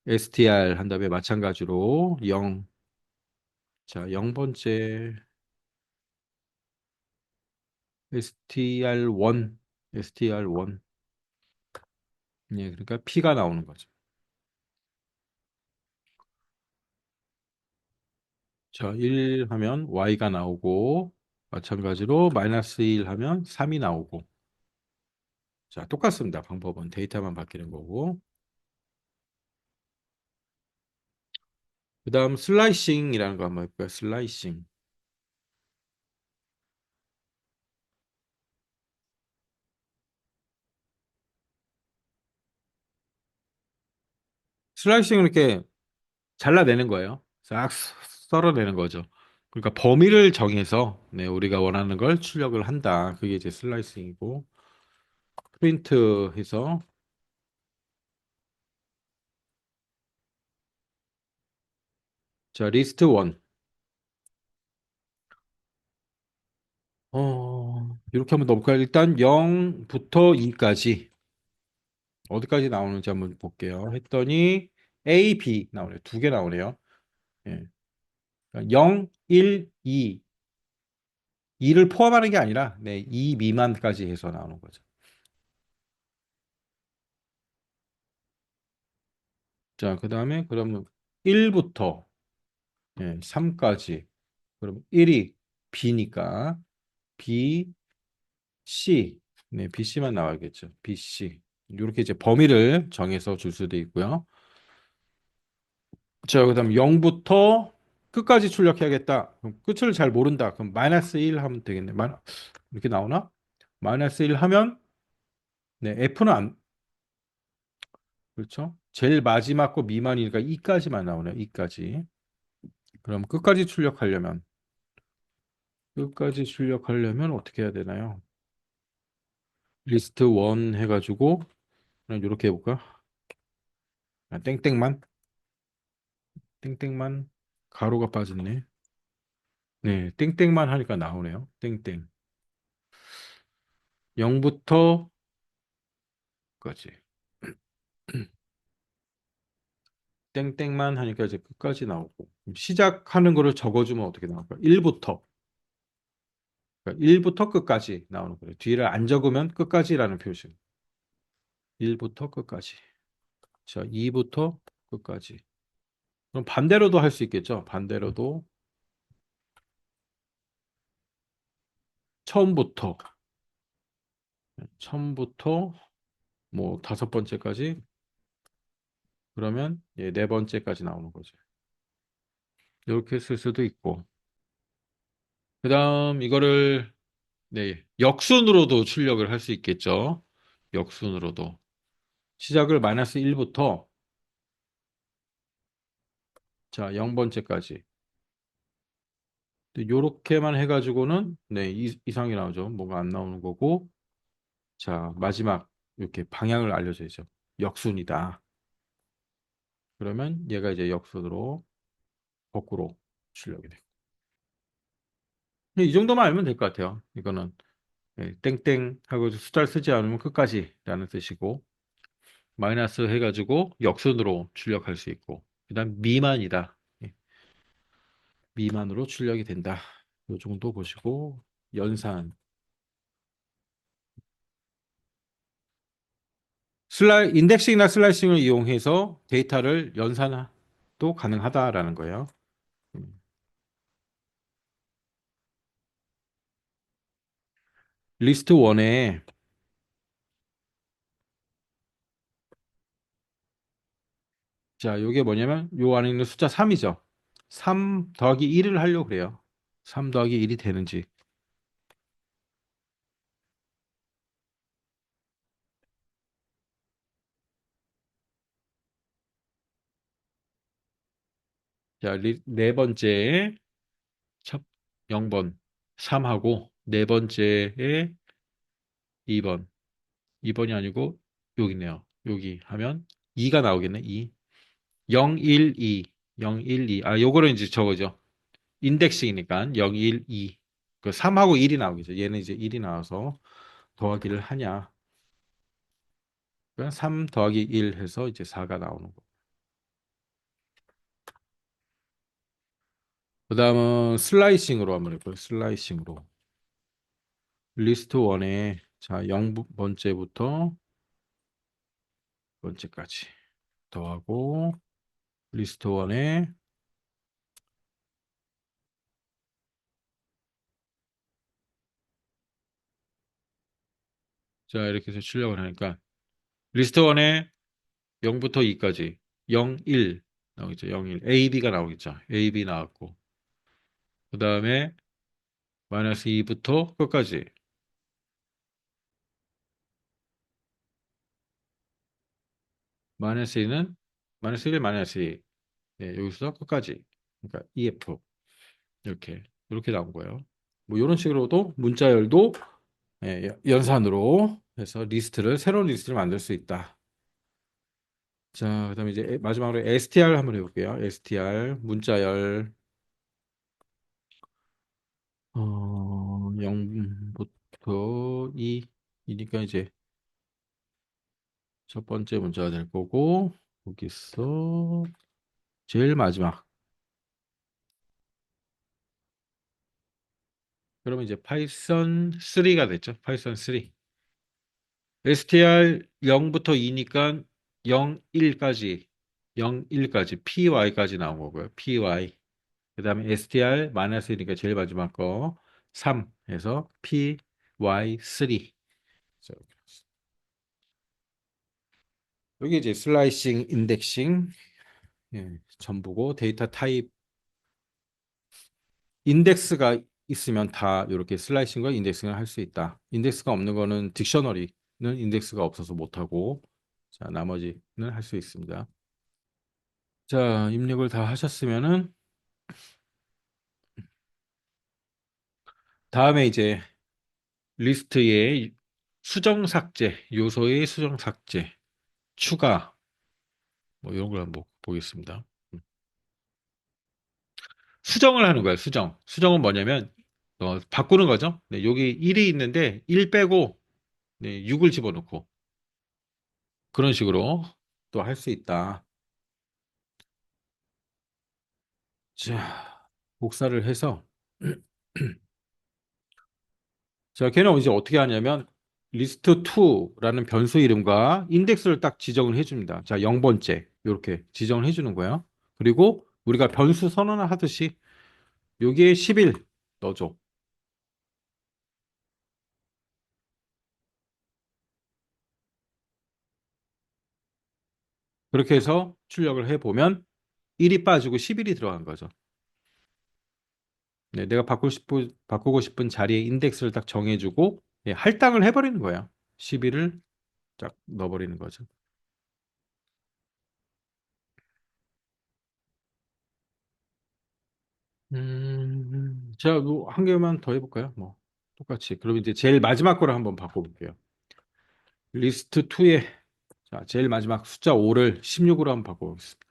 A: str 한 다음에 마찬가지로 0. 자, 0번째 str1, str1. 예, 그러니까 P가 나오는 거죠. 자, 1 하면 Y가 나오고, 마찬가지로 마이너스 1 하면 3이 나오고. 자, 똑같습니다. 방법은 데이터만 바뀌는 거고. 그 다음 슬라이싱이라는 거 한번 해볼까요? 슬라이싱. 슬라이싱을 이렇게 잘라내는 거예요. 싹 썰어내는 거죠. 그러니까 범위를 정해서 네, 우리가 원하는 걸 출력을 한다. 그게 이제 슬라이싱이고, 프린트해서 자, 리스트 1. 이렇게 한번 넣어볼까요? 일단 0부터 2까지 어디까지 나오는지 한번 볼게요. 했더니 A, B 나오네요. 두 개 나오네요. 예. 그러니까 0, 1, 2. 2를 포함하는 게 아니라 네, 2 미만까지 해서 나오는 거죠. 자, 그다음에 그러면 1부터 3까지. 그럼 1이 B니까 B, C. 네, BC만 나와야겠죠. BC. 이렇게 이제 범위를 정해서 줄 수도 있고요. 자, 그다음 0부터 끝까지 출력해야겠다. 그럼 끝을 잘 모른다. 그럼 마이너스 1 하면 되겠네. 이렇게 나오나? 마이너스 1 하면 네, F는 안 그렇죠? 제일 마지막 거 미만이니까 2까지만 나오네요. 2까지. 그럼 끝까지 출력하려면 어떻게 해야 되나요? 리스트 1 해가지고 그냥 이렇게 해볼까? 아, 땡땡만 가로가 빠졌네. 네, 땡땡만 하니까 나오네요. 땡땡. 0부터 까지. 땡땡만 하니까 이제 끝까지 나오고. 시작하는 거를 적어주면 어떻게 나올까? 1부터. 그러니까 1부터 끝까지 나오는 거예요. 뒤를 안 적으면 끝까지라는 표시. 1부터 끝까지. 자, 2부터 끝까지. 그럼 반대로도 할 수 있겠죠? 반대로도 처음부터, 처음부터 뭐 다섯 번째까지 그러면 예, 네 번째까지 나오는 거죠. 이렇게 쓸 수도 있고. 그다음 이거를 네, 역순으로도 출력을 할 수 있겠죠. 역순으로도. 시작을 마이너스 1부터 자, 0번째까지. 요렇게만 해가지고는 네, 이상이 나오죠. 뭐가 안 나오는 거고. 자, 마지막 이렇게 방향을 알려줘야죠. 역순이다. 그러면 얘가 이제 역순으로 거꾸로 출력이 돼요. 이 정도만 알면 될 것 같아요. 이거는 네, 땡땡 하고 숫자를 쓰지 않으면 끝까지라는 뜻이고 마이너스 해가지고 역순으로 출력할 수 있고 그다음 미만이다. 예, 미만으로 출력이 된다. 이 정도 보시고 연산 인덱싱이나 슬라이싱을 이용해서 데이터를 연산도 가능하다라는 거예요. 음. 리스트 1에 자, 요게 뭐냐면 요 안에 있는 숫자 3이죠. 3 더하기 1을 하려고 그래요. 3 더하기 1이 되는지. 자, 네 번째에 첫 0번 3하고 네 번째에 2번. 2번이 아니고 여기 있네요. 여기 하면 2가 나오겠네. 2. 0, 1, 2. 0, 1, 2. 아, 요거는 이제 저거죠. 인덱싱이니까 0, 1, 2. 그 3하고 1이 나오겠죠. 얘는 이제 1이 나와서 더하기를 하냐. 그러니까 3 더하기 1 해서 이제 4가 나오는 거. 그다음은 슬라이싱으로 한번 해볼까요? 슬라이싱으로. 리스트 1에 자, 0번째부터 번째까지 더하고 리스트 1에 자, 이렇게 해서 출력을 하니까 리스트 1에 0부터 2까지 0, 1 나오겠죠. 0, 1. A, B가 나오겠죠. A, B 나왔고. 그다음에 마이너스 2부터 끝까지 마이너스 2는 마이너스 1, 마이너스 2. 네, 여기서 끝까지. 그러니까 EF 이렇게 나온 거예요. 뭐 이런 식으로도 문자열도 예, 연산으로 해서 새로운 리스트를 만들 수 있다. 자, 그다음에 이제 마지막으로 str 한번 해볼게요. str 문자열 0부터 2이니까 이제 첫 번째 문자가 될 거고 여기서 제일 마지막 그러면 이제 파이썬 3가 됐죠. 파이썬 3 str 0부터 2니까 0, 1까지 0, 1까지 py까지 나온 거고요. py 그다음에 str 마이너스 1이니까 제일 마지막 거 3 해서 py3 여기 이제 슬라이싱 인덱싱 예, 전부고 데이터 타입 인덱스가 있으면 다 이렇게 슬라이싱과 인덱싱을 할 수 있다. 인덱스가 없는 거는 딕셔너리는 인덱스가 없어서 못하고 자 나머지는 할 수 있습니다. 자 입력을 다 하셨으면은 다음에 이제 리스트의 수정 삭제 요소의 수정 삭제 추가 뭐 이런 걸 한번 보겠습니다. 수정을 하는 거예요. 수정. 수정은 뭐냐면 바꾸는 거죠. 네, 여기 1이 있는데 1 빼고 네, 6을 집어넣고 그런 식으로 또 할 수 있다. 자, 복사를 해서 자, 걔는 이제 어떻게 하냐면 리스트 2라는 변수 이름과 인덱스를 딱 지정을 해줍니다. 자, 0번째 이렇게 지정을 해주는 거예요. 그리고 우리가 변수 선언을 하듯이 여기에 11 넣어줘. 그렇게 해서 출력을 해보면 1이 빠지고 11이 들어간 거죠. 네, 내가 바꾸고 싶은 자리에 인덱스를 딱 정해주고 예, 할당을 해버리는 거예요. 11을 딱 넣어버리는 거죠. 자, 뭐한 개만 더 해볼까요? 뭐 똑같이. 그럼 이제 제일 마지막 거를 한번 바꿔볼게요. 리스트 2에 자, 제일 마지막 숫자 5를 16으로 한번 바꿔보겠습니다.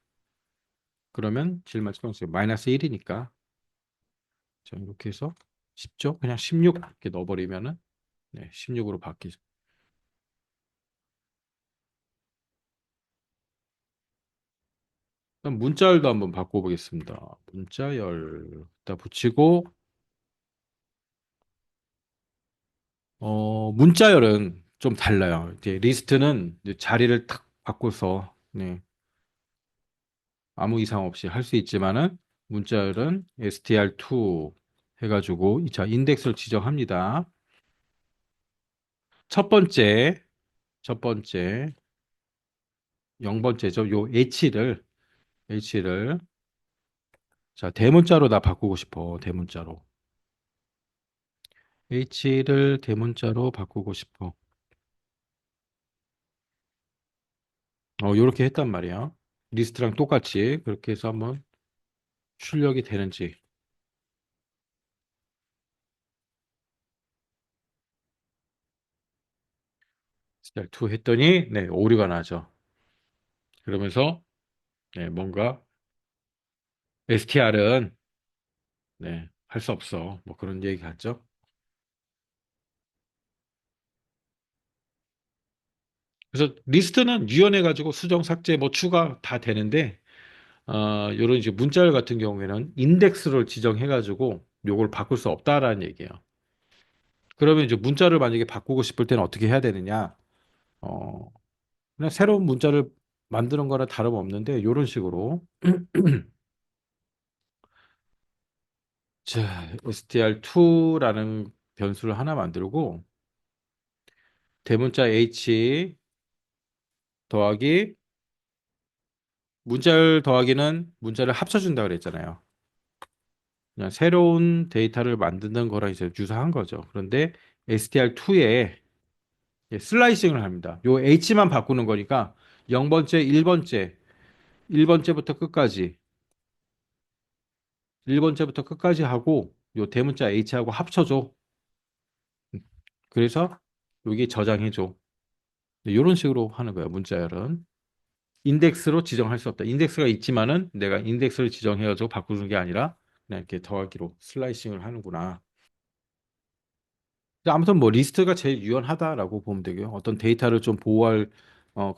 A: 그러면 제일 마지막 숫자 마이너스 1이니까 자, 이렇게 해서 쉽죠? 그냥 16 이렇게 넣어버리면은 네, 16으로 바뀌죠. 그럼 문자열도 한번 바꿔보겠습니다. 문자열 다 붙이고 문자열은 좀 달라요. 이제 리스트는 이제 자리를 탁 바꿔서 네, 아무 이상 없이 할 수 있지만은 문자열은 str2 해가지고 자 인덱스를 지정합니다. 첫 번째 첫 번째 0번째죠. 요 h를 자 대문자로 나 바꾸고 싶어. 대문자로 h를 대문자로 바꾸고 싶어. 요렇게 했단 말이야. 리스트랑 똑같이 그렇게 해서 한번 출력이 되는지 str2 했더니 네 오류가 나죠. 그러면서 네, 뭔가 STR은 네, 할 수 없어. 뭐 그런 얘기 같죠. 그래서 리스트는 유연해 가지고 수정, 삭제, 뭐 추가 다 되는데 요런 이제 문자열 같은 경우에는 인덱스를 지정해 가지고 요걸 바꿀 수 없다라는 얘기예요. 그러면 이제 문자를 만약에 바꾸고 싶을 때는 어떻게 해야 되느냐? 어, 그냥 새로운 문자를 만드는 거나 다름없는데 요런 식으로 자, str2라는 변수를 하나 만들고 대문자 h 더하기 문자열 더하기는 문자를 합쳐준다 그랬잖아요. 그냥 새로운 데이터를 만드는 거랑 이제 유사한 거죠. 그런데 STR2에 슬라이싱을 합니다. 요 H만 바꾸는 거니까 0번째, 1번째, 1번째부터 끝까지, 1번째부터 끝까지 하고 요 대문자 H하고 합쳐줘. 그래서 여기 저장해줘. 이런 식으로 하는 거예요. 문자열은. 인덱스로 지정할 수 없다. 인덱스가 있지만은 내가 인덱스를 지정해가지고 바꾸는 게 아니라 그냥 이렇게 더하기로 슬라이싱을 하는구나. 근데 아무튼 뭐 리스트가 제일 유연하다라고 보면 되고요. 어떤 데이터를 좀 보호할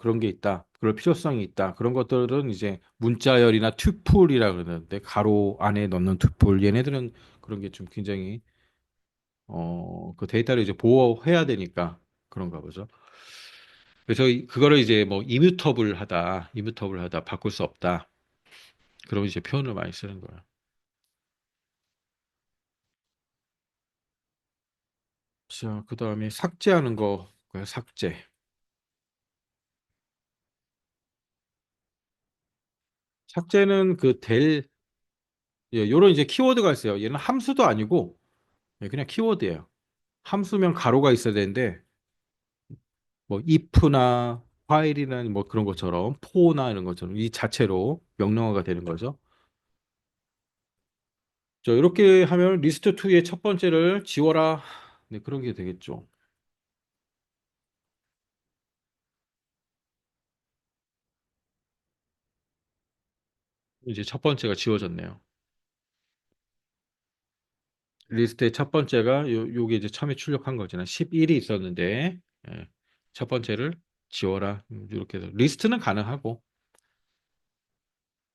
A: 그런 게 있다. 그럴 필요성이 있다. 그런 것들은 이제 문자열이나 튜플이라 그러는데 가로 안에 넣는 튜플 얘네들은 그런 게 좀 굉장히 그 데이터를 이제 보호해야 되니까 그런가 보죠. 그래서 그거를 이제 뭐 이뮤터블하다 바꿀 수 없다. 그런 이제 표현을 많이 쓰는 거예요. 자, 그다음에 삭제하는 거, 삭제. 삭제는 요런 이제 키워드가 있어요. 얘는 함수도 아니고 그냥 키워드예요. 함수면 가로가 있어야 되는데 뭐 if나 while이나 뭐 그런 것처럼 for나 이런 것처럼 이 자체로 명령어가 되는 거죠. 자, 이렇게 하면 리스트 2의 첫 번째를 지워라. 네, 그런 게 되겠죠. 이제 첫 번째가 지워졌네요. 리스트의 첫 번째가 요게 이제 처음에 출력한 거잖아요. 11이 있었는데 예. 첫 번째를 지워라. 이렇게 해서 리스트는 가능하고.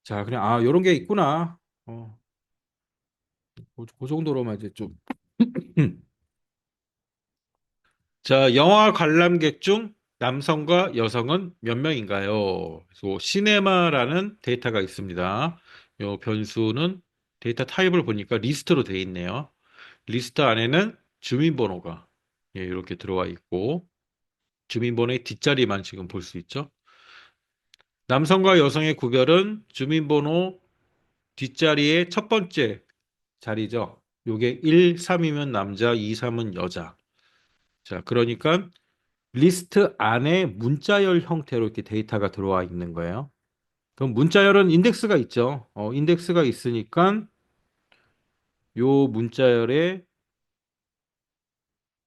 A: 자, 그냥 아, 요런 게 있구나. 어, 그 정도로만 이제 좀. 자, 영화 관람객 중 남성과 여성은 몇 명인가요? 그래서 시네마라는 데이터가 있습니다. 요 변수는 데이터 타입을 보니까 리스트로 되어 있네요. 리스트 안에는 주민번호가 예, 이렇게 들어와 있고 주민번호의 뒷자리만 지금 볼 수 있죠. 남성과 여성의 구별은 주민번호 뒷자리의 첫 번째 자리죠. 요게 1, 3이면 남자, 2, 3은 여자. 자, 그러니까 리스트 안에 문자열 형태로 이렇게 데이터가 들어와 있는 거예요. 그럼 문자열은 인덱스가 있죠. 인덱스가 있으니까 요 문자열에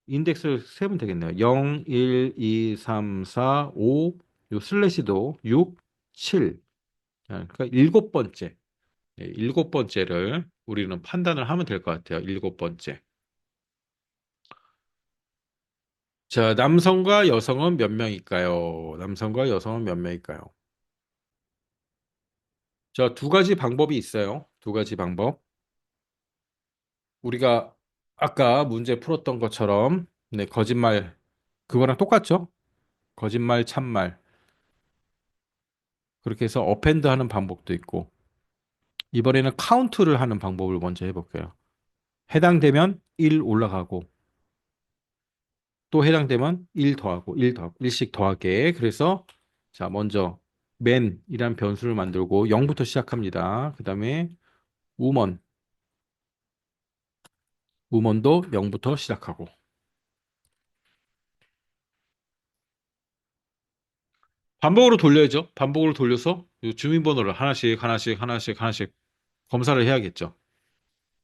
A: 인덱스를 세면 되겠네요. 0, 1, 2, 3, 4, 5, 요 슬래시도 6, 7. 그러니까 일곱 번째. 예, 일곱 번째를 우리는 판단을 하면 될 것 같아요. 일곱 번째. 자, 남성과 여성은 몇 명일까요? 남성과 여성은 몇 명일까요? 자, 두 가지 방법이 있어요. 두 가지 방법. 우리가 아까 문제 풀었던 것처럼, 네, 거짓말, 그거랑 똑같죠? 거짓말, 참말. 그렇게 해서 어펜드 하는 방법도 있고, 이번에는 카운트를 하는 방법을 먼저 해볼게요. 해당되면 1 올라가고, 또 해당되면 1 더하고, 1 더하고, 1씩 더하게. 그래서, 자, 먼저, man이란 변수를 만들고, 0부터 시작합니다. 그 다음에, woman, woman도 0부터 시작하고. 반복으로 돌려야죠. 반복으로 돌려서 이 주민번호를 하나씩, 하나씩, 하나씩, 하나씩 검사를 해야겠죠.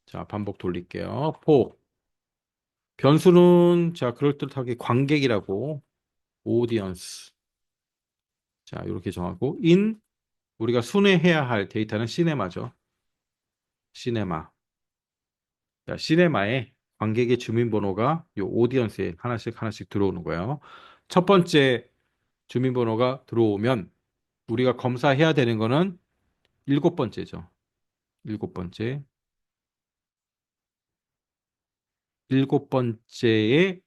A: 자, 반복 돌릴게요. 포. 변수는, 자, 그럴듯하게 관객이라고, audience. 자, 이렇게 정하고, 우리가 순회해야 할 데이터는 시네마죠. 시네마. 자, 시네마에 관객의 주민번호가 요 오디언스에 하나씩 하나씩 들어오는 거예요. 첫 번째 주민번호가 들어오면 우리가 검사해야 되는 거는 일곱 번째죠. 일곱 번째. 일곱 번째에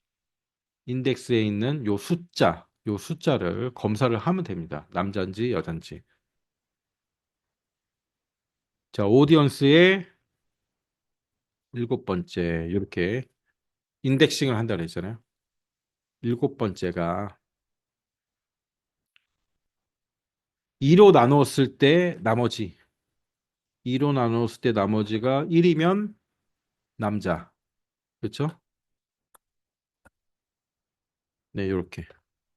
A: 인덱스에 있는 요 숫자를 검사를 하면 됩니다. 남자인지 여잔지. 자, 오디언스의 일곱 번째, 이렇게 인덱싱을 한다 그랬잖아요. 일곱 번째가 2로 나누었을 때 나머지, 2로 나누었을 때 나머지가 1이면 남자. 그렇죠? 네, 이렇게.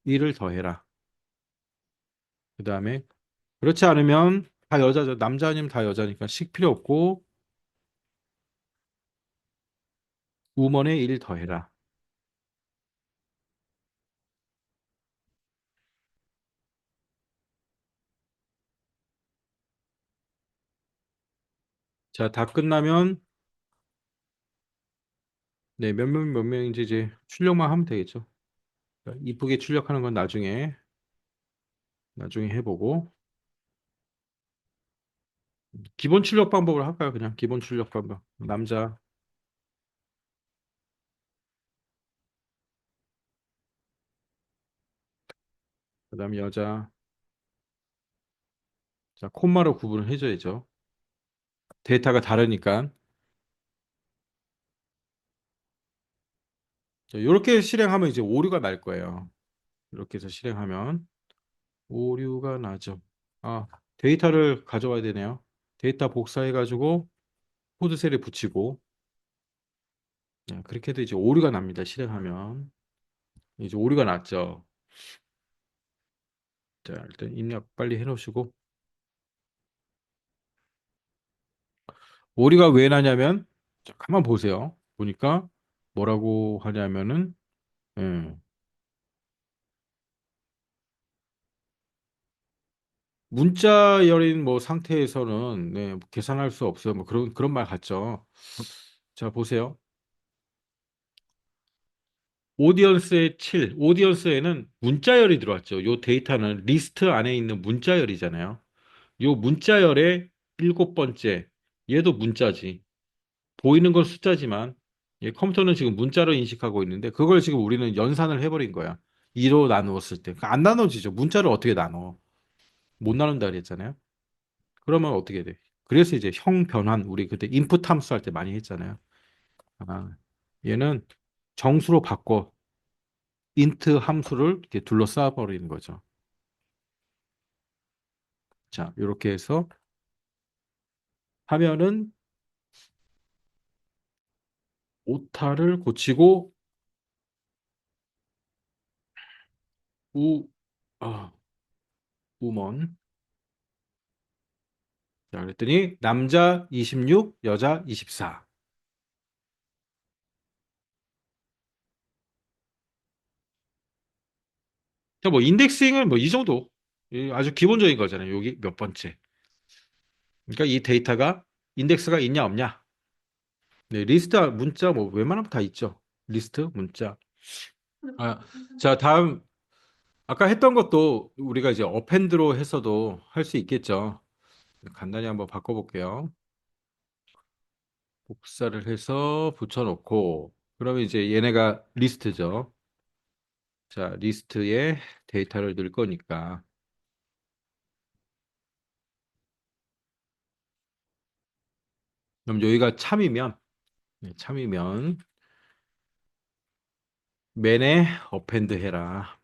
A: 1을 더해라. 그 다음에, 그렇지 않으면 다 여자죠. 남자 아니면 다 여자니까 식 필요 없고, 우먼에 1 더해라. 자, 다 끝나면, 네, 몇 명인지 이제 출력만 하면 되겠죠. 그러니까 이쁘게 출력하는 건 나중에 해보고. 기본 출력 방법을 할까요? 그냥 기본 출력 방법. 남자, 그다음에 여자. 자, 콤마로 구분을 해줘야죠. 데이터가 다르니까. 자, 이렇게 실행하면 이제 오류가 날 거예요. 이렇게 해서 실행하면 오류가 나죠. 아, 데이터를 가져와야 되네요. 데이터 복사해가지고 코드셀에 붙이고. 그렇게 해도 이제 오류가 납니다. 실행하면. 이제 오류가 났죠. 자, 일단 입력 빨리 해놓으시고. 오류가 왜 나냐면, 자, 가만 보세요. 보니까 뭐라고 하냐면은, 예, 문자 열린 뭐 상태에서는 네, 뭐 계산할 수 없어요. 뭐 그런 말 같죠. 자, 보세요. 오디언스의 7, 오디언스에는 문자열이 들어왔죠. 요 데이터는 리스트 안에 있는 문자열이잖아요. 요 문자열의 일곱 번째, 얘도 문자지. 보이는 건 숫자지만, 컴퓨터는 지금 문자로 인식하고 있는데, 그걸 지금 우리는 연산을 해버린 거야. 2로 나누었을 때. 그러니까 안 나눠지죠. 문자를 어떻게 나눠? 못 나눈다 그랬잖아요. 그러면 어떻게 돼? 그래서 이제 형 변환, 우리 그때 인풋 함수 할 때 많이 했잖아요. 아, 얘는 정수로 바꿔 int 함수를 이렇게 둘러싸 버리는 거죠. 자, 이렇게 해서 하면은 오타를 고치고 우, 아, 우먼. 자, 그랬더니 남자 26, 여자 24. 자, 뭐 인덱싱은 뭐 이 정도. 아주 기본적인 거잖아요. 여기 몇 번째. 그러니까 이 데이터가 인덱스가 있냐 없냐. 네, 리스트 문자 뭐 웬만하면 다 있죠. 리스트 문자. 아, 자, 다음 아까 했던 것도 우리가 이제 어펜드로 해서도 할 수 있겠죠. 간단히 한번 바꿔볼게요. 복사를 해서 붙여놓고 그러면 이제 얘네가 리스트죠. 자, 리스트에 데이터를 넣을 거니까 그럼 여기가 참이면 참이면 맨에 어펜드 해라.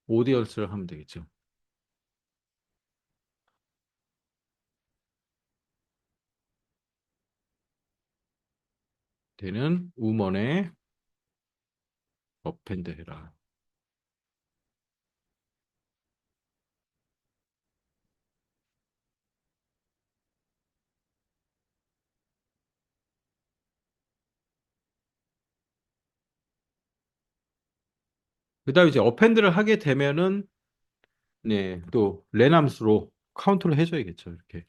A: 오디언스를 하면 되겠죠. 되는 우먼에 어펜드 해라. 그다음에 이제 어펜드를 하게 되면은 네, 또 len 함수로 카운트를 해줘야겠죠. 이렇게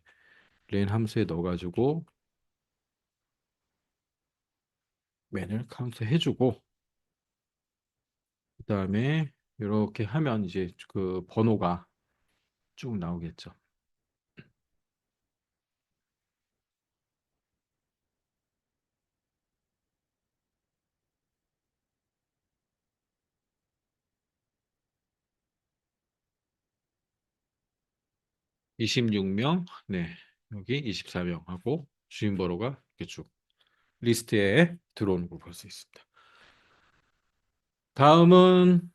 A: len 함수에 넣어가지고 맨을 카운트 해주고 그다음에 이렇게 하면 이제 그 번호가 쭉 나오겠죠. 26명, 네, 여기 24명 하고 주인 번호가 이렇게 쭉 리스트에 들어오는 걸 볼 수 있습니다. 다음은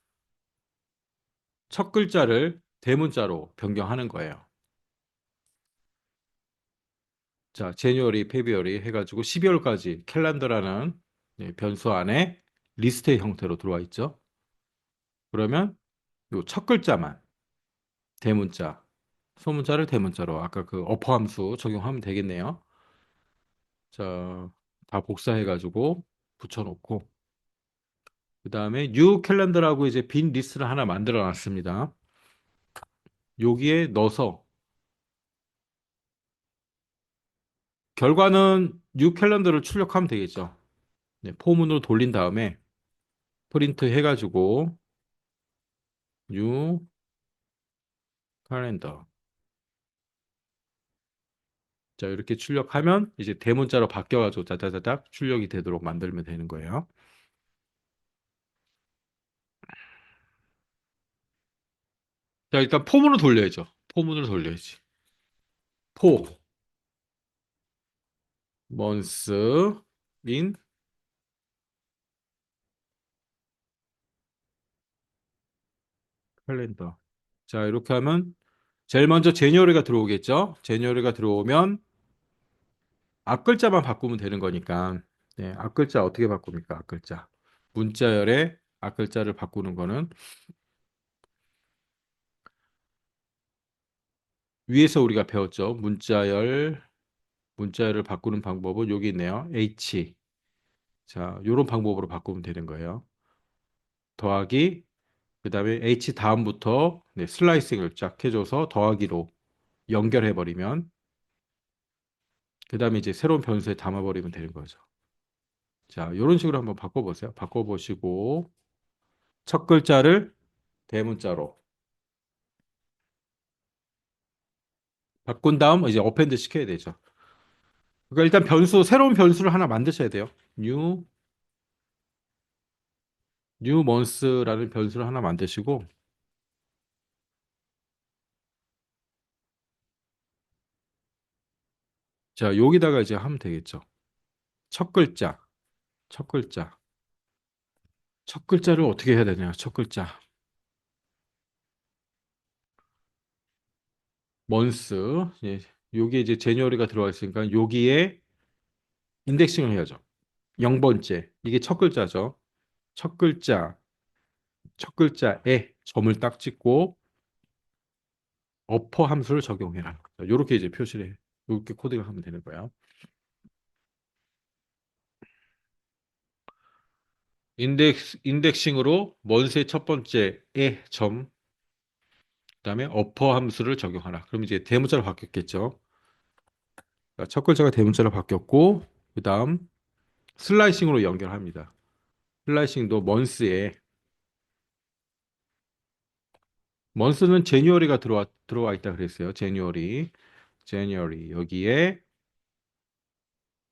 A: 첫 글자를 대문자로 변경하는 거예요. 자, 제뉴어리, 페비어리 해가지고 12월까지 캘린더라는 변수 안에 리스트의 형태로 들어와 있죠. 그러면 요 첫 글자만 대문자, 소문자를 대문자로 아까 그 어퍼 함수 적용하면 되겠네요. 자, 다 복사해가지고 붙여놓고 그 다음에 뉴 캘린더라고 이제 빈 리스트를 하나 만들어 놨습니다. 여기에 넣어서 결과는 뉴 캘린더를 출력하면 되겠죠. 네, 포문으로 돌린 다음에 프린트 해가지고 뉴 캘린더. 자, 이렇게 출력하면 이제 대문자로 바뀌어가지고 다다다닥 출력이 되도록 만들면 되는 거예요. 자, 일단 포문을 돌려야죠. 포문을 돌려야지. 포, 먼스, 인, 캘린더. 자, 이렇게 하면 제일 먼저 제니어리가 들어오겠죠? 제니어리가 들어오면 앞글자만 바꾸면 되는 거니까. 네, 앞글자 어떻게 바꿉니까? 앞글자. 문자열의 앞글자를 바꾸는 거는 위에서 우리가 배웠죠. 문자열을 바꾸는 방법은 여기 있네요. H. 자, 요런 방법으로 바꾸면 되는 거예요. 더하기, 그 다음에 H 다음부터 네, 슬라이싱을 쫙 해줘서 더하기로 연결해버리면, 그 다음에 이제 새로운 변수에 담아버리면 되는 거죠. 자, 이런 식으로 한번 바꿔보세요. 바꿔보시고 첫 글자를 대문자로 바꾼 다음 이제 어펜드 시켜야 되죠. 그러니까 일단 새로운 변수를 하나 만드셔야 돼요. new new months라는 변수를 하나 만드시고 자, 여기다가 이제 하면 되겠죠. 첫 글자, 첫 글자. 첫 글자를 어떻게 해야 되냐? 첫 글자. month. 예. 여기에 이제 제니어리가 들어가 있으니까 여기에 인덱싱을 해야죠. 0번째. 이게 첫 글자죠. 첫 글자, 첫 글자에 점을 딱 찍고 어퍼 함수를 적용해라. 이렇게 이제 표시를 해. 이렇게 코딩을 하면 되는 거예요. 인덱싱으로 먼스의 첫 번째에 점, 그다음에 어퍼 함수를 적용하라. 그럼 이제 대문자로 바뀌었겠죠. 자, 첫 글자가 대문자로 바뀌었고, 그다음 슬라이싱으로 연결합니다. 슬라이싱도 먼스는 제니어리가 들어와 있다 그랬어요. 제니어리 여기에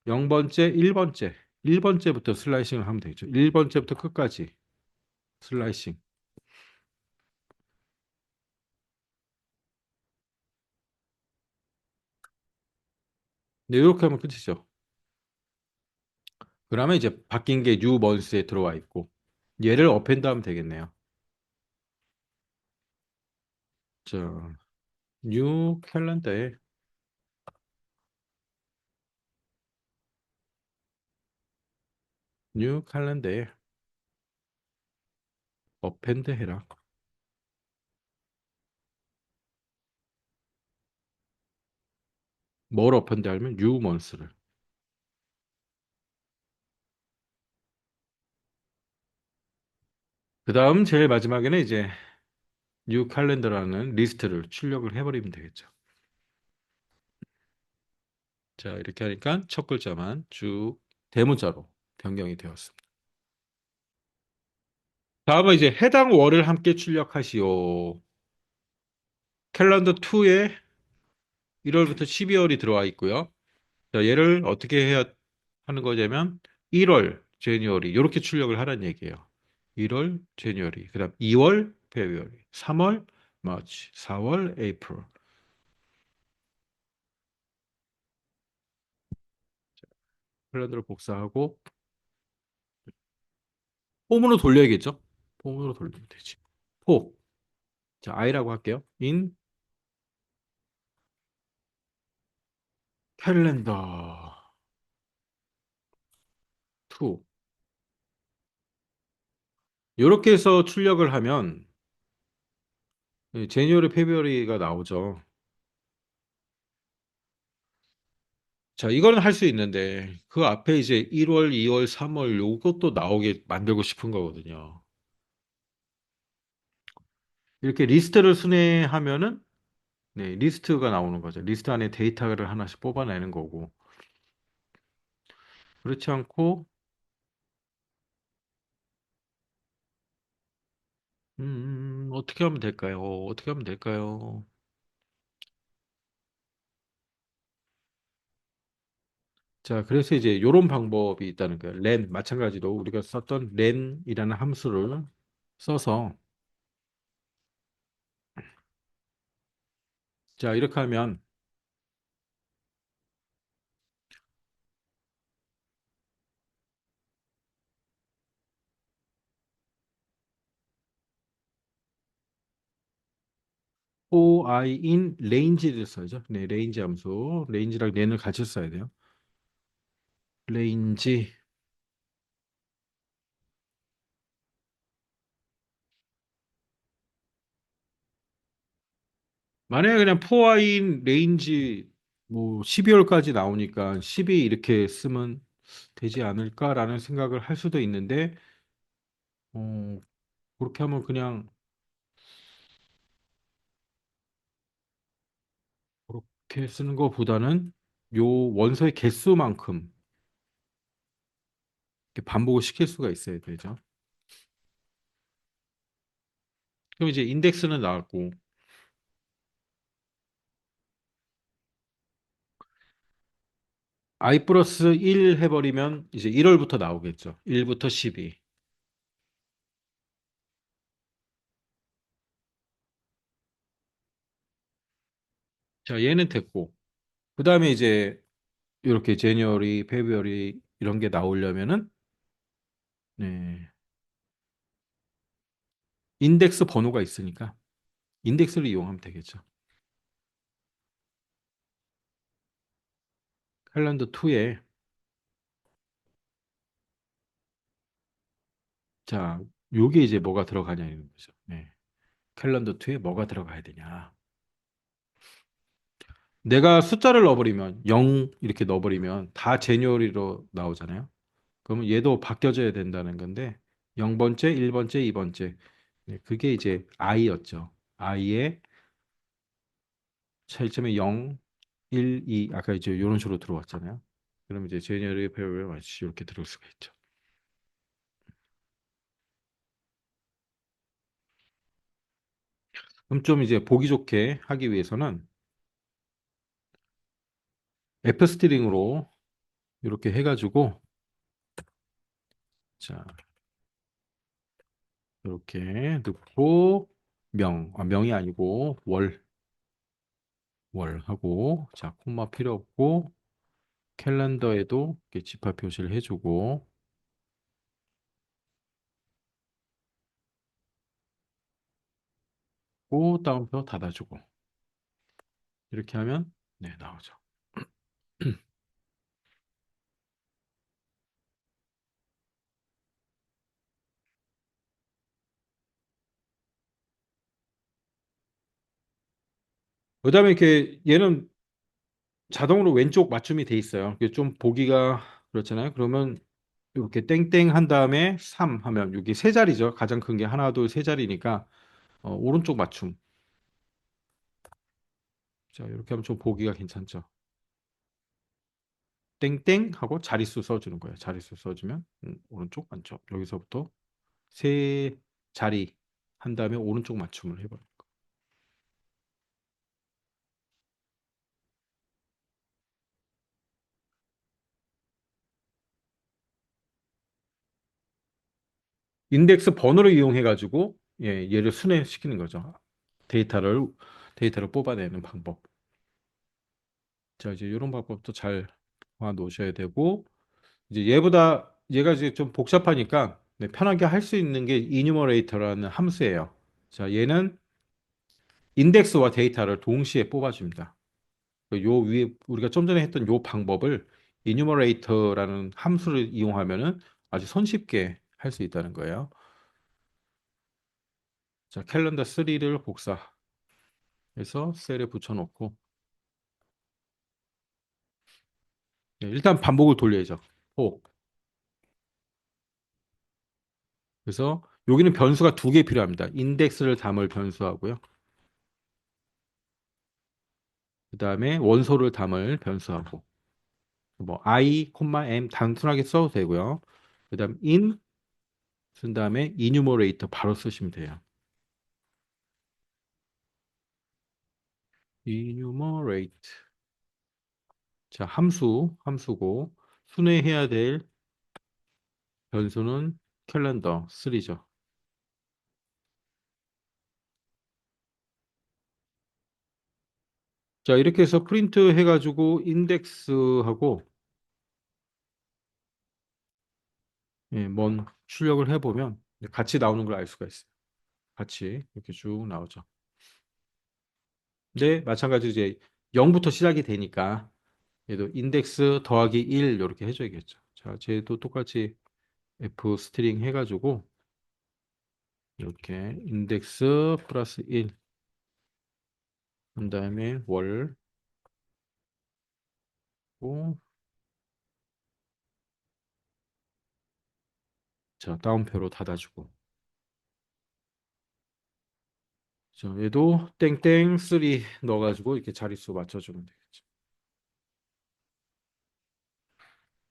A: 0번째, 1번째, 1번째부터 슬라이싱을 하면 되죠. 1번째부터 끝까지 슬라이싱. 네, 이렇게 하면 끝이죠. 그러면 이제 바뀐 게 뉴 먼스에 들어와 있고 얘를 어펜드 하면 되겠네요. 자, 뉴 캘린더에 뉴 캘린더에 어펜드 해라. 뭘 어펜드 하면 뉴 먼스를. 그다음 제일 마지막에는 이제 뉴 캘린더라는 리스트를 출력을 해버리면 되겠죠. 자, 이렇게 하니까 첫 글자만 쭉 대문자로 변경이 되었습니다. 다음은 이제 해당 월을 함께 출력하시오. 캘린더 2에 1월부터 12월이 들어와 있고요. 자, 얘를 어떻게 해야 하는 거냐면 1월, 제니어리 이렇게 출력을 하라는 얘기예요. 1월, 제니어리. 그다음 2월, 페브루아리. 3월, 마치. 4월, 에이프릴. 캘린더를 복사하고 폼으로 돌려야겠죠? 폼으로 돌리면 되지. 포. 자, i라고 할게요. in 캘린더 2. 이렇게 해서 출력을 하면 제니어리, 페브루아리가 나오죠. 자, 이거는 할 수 있는데 그 앞에 이제 1월, 2월, 3월 요것도 나오게 만들고 싶은 거거든요. 이렇게 리스트를 순회하면은 네, 리스트가 나오는 거죠. 리스트 안에 데이터를 하나씩 뽑아내는 거고. 그렇지 않고 어떻게 하면 될까요? 어떻게 하면 될까요? 자, 그래서 이제 이런 방법이 있다는 거예요. len 마찬가지로 우리가 썼던 len이라는 함수를 써서 자, 이렇게 하면 for i in range를 써야죠. 네, range 함수. range랑 len을 같이 써야 돼요. range. 만약에 그냥 for i in range 뭐 12월까지 나오니까 12 이렇게 쓰면 되지 않을까라는 생각을 할 수도 있는데 어, 그렇게 하면 그냥 그렇게 쓰는 것보다는 요 원서의 개수만큼 이렇게 반복을 시킬 수가 있어야 되죠. 그럼 이제 인덱스는 나왔고, i 플러스 1 해버리면 이제 1월부터 나오겠죠. 1부터 12. 자, 얘는 됐고. 그 다음에 이제 이렇게 제니어리, 페브러리 이런 게 나오려면은, 네, 인덱스 번호가 있으니까 인덱스를 이용하면 되겠죠. 캘린더 2에, 자, 요게 이제 뭐가 들어가냐는 거죠. 네. 캘린더 2에 뭐가 들어가야 되냐. 내가 숫자를 넣어버리면 0 이렇게 넣어버리면 다 제니어리로 나오잖아요. 그러면 얘도 바뀌어져야 된다는 건데 0번째, 1번째, 2번째. 네, 그게 이제 i였죠. i의 차이점이 0, 1, 2 아까 이제 이런 식으로 들어왔잖아요. 그럼 이제 제니어리, 페브러리, 마치 이렇게 들어올 수가 있죠. 그럼 좀 이제 보기 좋게 하기 위해서는 F 스트링으로 이렇게 해가지고 자 이렇게 넣고 명이 아니고 월 하고 자 콤마 필요 없고 캘린더에도 이렇게 집합 표시를 해주고 또 다운표 닫아주고 이렇게 하면 네 나오죠. 그다음에 이렇게 얘는 자동으로 왼쪽 맞춤이 돼 있어요. 이게 좀 보기가 그렇잖아요. 그러면 이렇게 땡땡 한 다음에 3 하면 여기 세 자리죠. 가장 큰 게 하나, 둘, 세 자리니까 오른쪽 맞춤. 자, 이렇게 하면 좀 보기가 괜찮죠. 땡땡 하고 자릿수 써주는 거예요. 자릿수 써주면 오른쪽 왼쪽 여기서부터 세 자리 한 다음에 오른쪽 맞춤을 해버려요. 인덱스 번호를 이용해 가지고 예, 얘를 순회시키는 거죠. 데이터를 데이터를 뽑아내는 방법. 자, 이제 이런 방법도 잘 놓으셔야 되고 이제 얘가 이제 좀 복잡하니까 네, 편하게 할 수 있는 게 이뉴머레이터라는 함수예요. 자, 얘는 인덱스와 데이터를 동시에 뽑아줍니다. 요 위에 우리가 좀 전에 했던 요 방법을 이뉴머레이터라는 함수를 이용하면은 아주 손쉽게 할 수 있다는 거예요. 자, 캘린더 3를 복사해서 셀에 붙여놓고 네, 일단 반복을 돌려야죠. 호. 그래서 여기는 변수가 두 개 필요합니다. 인덱스를 담을 변수하고요. 그 다음에 원소를 담을 변수하고 뭐 i, m 단순하게 써도 되고요. 그 다음 in 쓴 다음에 enumerator 바로 쓰시면 돼요. enumerate 자 함수고 순회해야 될 변수는 캘린더 3죠. 자 이렇게 해서 프린트 해가지고 인덱스하고 예, 뭔 출력을 해보면 같이 나오는 걸 알 수가 있어요. 같이 이렇게 쭉 나오죠. 근데 마찬가지로 이제 0부터 시작이 되니까 얘도 인덱스 더하기 1 이렇게 해줘야겠죠. 자, 쟤도 똑같이 F 스트링 해가지고 이렇게 인덱스 플러스 1, 그 다음에 월, 고, 자, 다운표로 닫아주고. 자, 얘도 땡땡 3 넣어가지고 이렇게 자릿수 맞춰주면 되겠죠.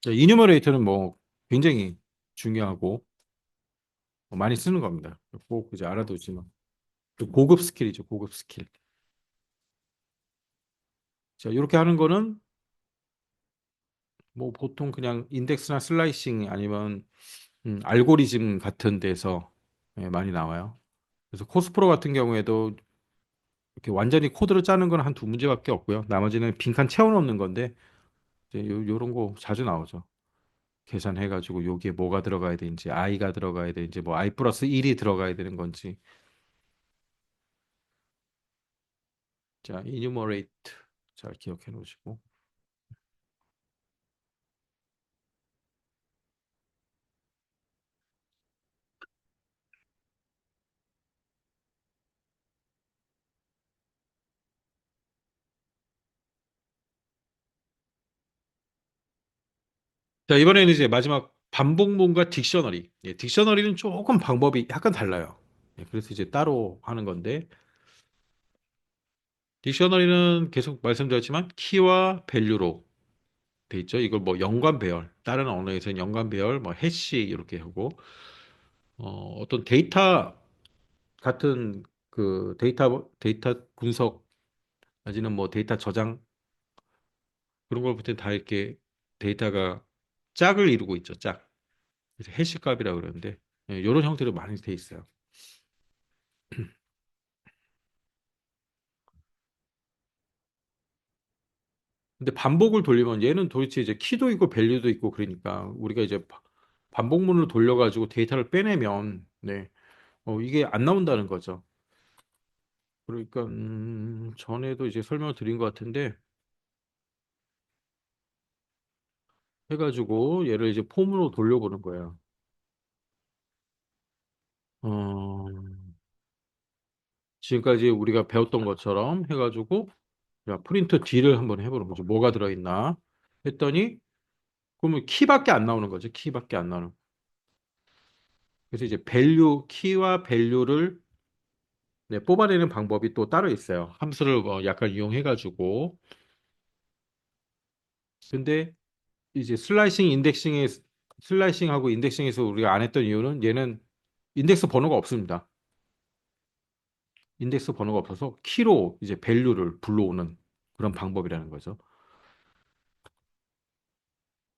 A: 자, 이뉴머레이터는 뭐 굉장히 중요하고 많이 쓰는 겁니다. 꼭 이제 알아두지만. 또 고급 스킬이죠, 고급 스킬. 자, 이렇게 하는 거는 뭐 보통 그냥 인덱스나 슬라이싱 아니면 알고리즘 같은 데서 많이 나와요. 그래서 코스프로 같은 경우에도 이렇게 완전히 코드를 짜는 건 한 두 문제밖에 없고요. 나머지는 빈칸 채워넣는 건데 이제 요런 거 자주 나오죠. 계산해가지고 여기에 뭐가 들어가야 되는지, i가 들어가야 되는지, 뭐 i 플러스 1이 들어가야 되는 건지. 자, enumerate. 잘 기억해 놓으시고. 자, 이번에는 이제 마지막 반복문과 딕셔너리. 예, 딕셔너리는 조금 방법이 약간 달라요. 예, 그래서 이제 따로 하는 건데, 딕셔너리는 계속 말씀드렸지만 키와 밸류로 돼 있죠. 이걸 뭐 연관 배열, 다른 언어에서는 연관 배열, 뭐 해시 이렇게 하고, 어떤 데이터 같은 그 데이터 분석 내지는 뭐 데이터 저장 그런 걸 볼 때 다 이렇게 데이터가 짝을 이루고 있죠. 짝. 그래서 해시 값이라고 그러는데 이런 형태로 많이 돼 있어요. 근데 반복을 돌리면 얘는 도대체 이제 키도 있고 밸류도 있고 그러니까 우리가 이제 반복문을 돌려가지고 데이터를 빼내면 이게 안 나온다는 거죠. 그러니까 전에도 이제 설명을 드린 것 같은데 해가지고 얘를 이제 폼으로 돌려보는 거예요. 어, 지금까지 우리가 배웠던 것처럼 해가지고 자, 프린트 D를 한번 해보는 거죠. 뭐가 들어있나 했더니 그러면 키밖에 안 나오는 거죠. 키밖에 안 나오는. 그래서 이제 밸류 키와 밸류를 뽑아내는 방법이 또 따로 있어요. 함수를 뭐 약간 이용해가지고. 근데 이제 슬라이싱하고 인덱싱에서 우리가 안 했던 이유는 얘는 인덱스 번호가 없습니다. 인덱스 번호가 없어서 키로 이제 밸류를 불러오는 그런 방법이라는 거죠.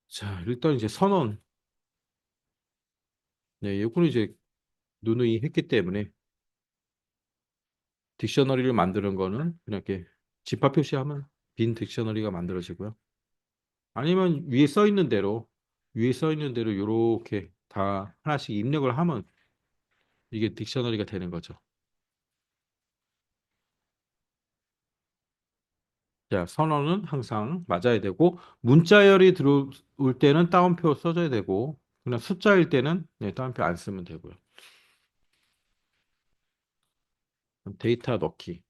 A: 자, 일단 이제 선언. 네, 이거는 이제 누누이 했기 때문에 딕셔너리를 만드는 거는 그냥 이렇게 집합 표시하면 빈 딕셔너리가 만들어지고요. 아니면 위에 써 있는 대로 이렇게 다 하나씩 입력을 하면 이게 딕셔너리가 되는 거죠. 자, 선언은 항상 맞아야 되고 문자열이 들어올 때는 따옴표 써줘야 되고 그냥 숫자일 때는 따옴표 안 쓰면 되고요. 데이터 넣기.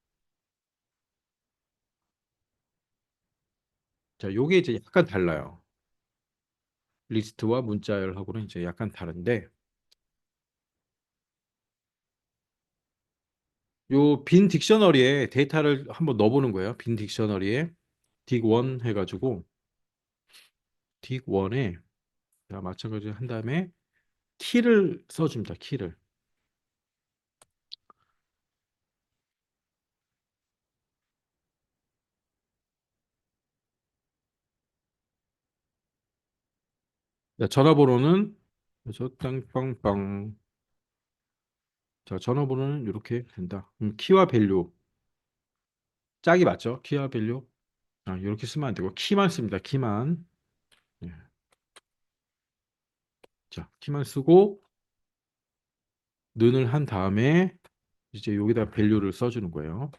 A: 자, 요게 이제 약간 달라요. 리스트와 문자열하고는 이제 약간 다른데 요 빈 딕셔너리에 데이터를 한번 넣어보는 거예요. 빈 딕셔너리에 딕1 해가지고 딕1에 마찬가지로 한 다음에 키를 써줍니다. 키를. 자, 전화번호는 그래서 땅빵빵. 자, 전화번호는 이렇게 된다. 키와 밸류 짝이 맞죠? 키와 밸류. 이렇게 쓰면 안 되고 키만 씁니다. 키만. 예. 자, 키만 쓰고 는을 한 다음에 이제 여기다 밸류를 써주는 거예요.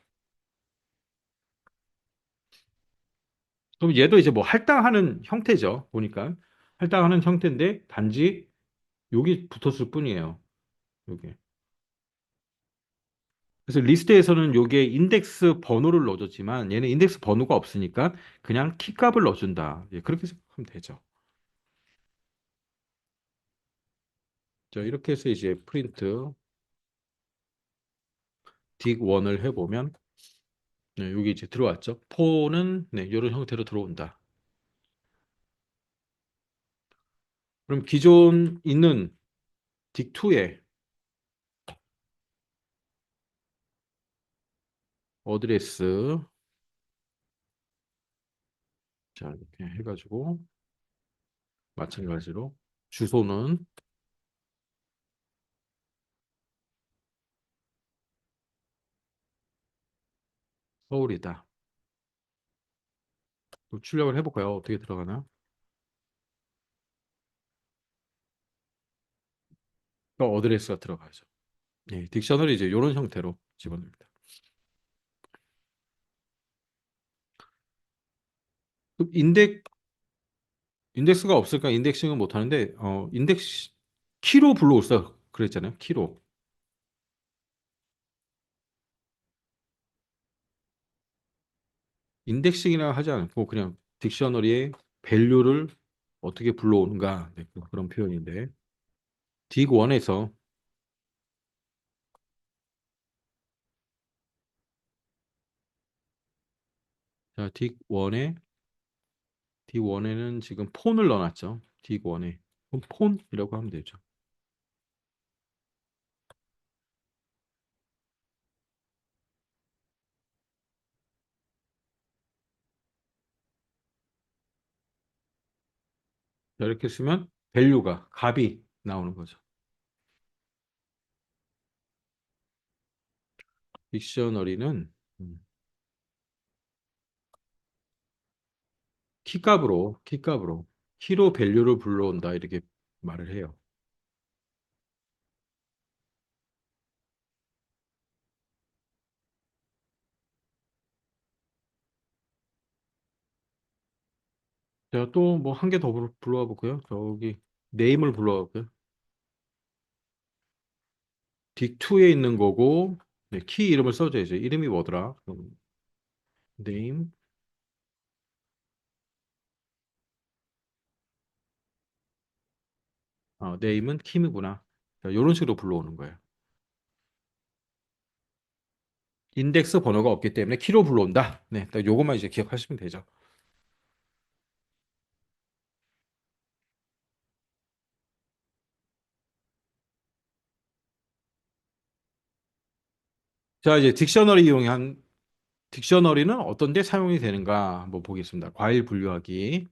A: 그럼 얘도 이제 뭐 할당하는 형태죠. 보니까 할당하는 형태인데 단지 여기 붙었을 뿐이에요. 요게. 그래서 리스트에서는 요게 인덱스 번호를 넣어줬지만 얘는 인덱스 번호가 없으니까 그냥 키 값을 넣어준다. 예, 그렇게 생각하면 되죠. 자, 이렇게 해서 이제 프린트 딕1을 해보면 여기 이제 들어왔죠. 포는 이런 형태로 들어온다. 그럼 기존 있는 딕2의 어드레스, 자, 이렇게 해가지고, 마찬가지로, 주소는 서울이다. 또 출력을 해볼까요? 어떻게 들어가나? 또 어드레스가 들어가죠. 예, 딕셔너리 이제 이런 형태로 집어넣습니다. 또 인덱스가 없을까? 인덱싱은 못 하는데, 키로 불러오자 그랬잖아요. 키로. 인덱싱이라 하지 않고 그냥 딕셔너리의 밸류를 어떻게 불러오는가. 네, 그런 표현인데. 딕1에서, 자, 딕1에는 지금 폰을 넣어놨죠. 딕1에. 그럼 폰이라고 하면 되죠. 자, 이렇게 쓰면 밸류가, 값이 나오는 거죠. 딕셔너리는 키값으로, 키로 밸류를 불러온다. 이렇게 말을 해요. 제가 또 뭐 한 개 더 불러와 볼까요? 저기 네임을 불러와 볼까요? 딕2에 있는 거고 네, 키 이름을 써줘야죠. 이름이 뭐더라? 네임, 네임은 킴이구나. 자, 이런 식으로 불러오는 거예요. 인덱스 번호가 없기 때문에 키로 불러온다. 네, 딱 요것만 이제 기억하시면 되죠. 자, 이제 딕셔너리는 어떤 데 사용이 되는가 한번 보겠습니다. 과일 분류하기.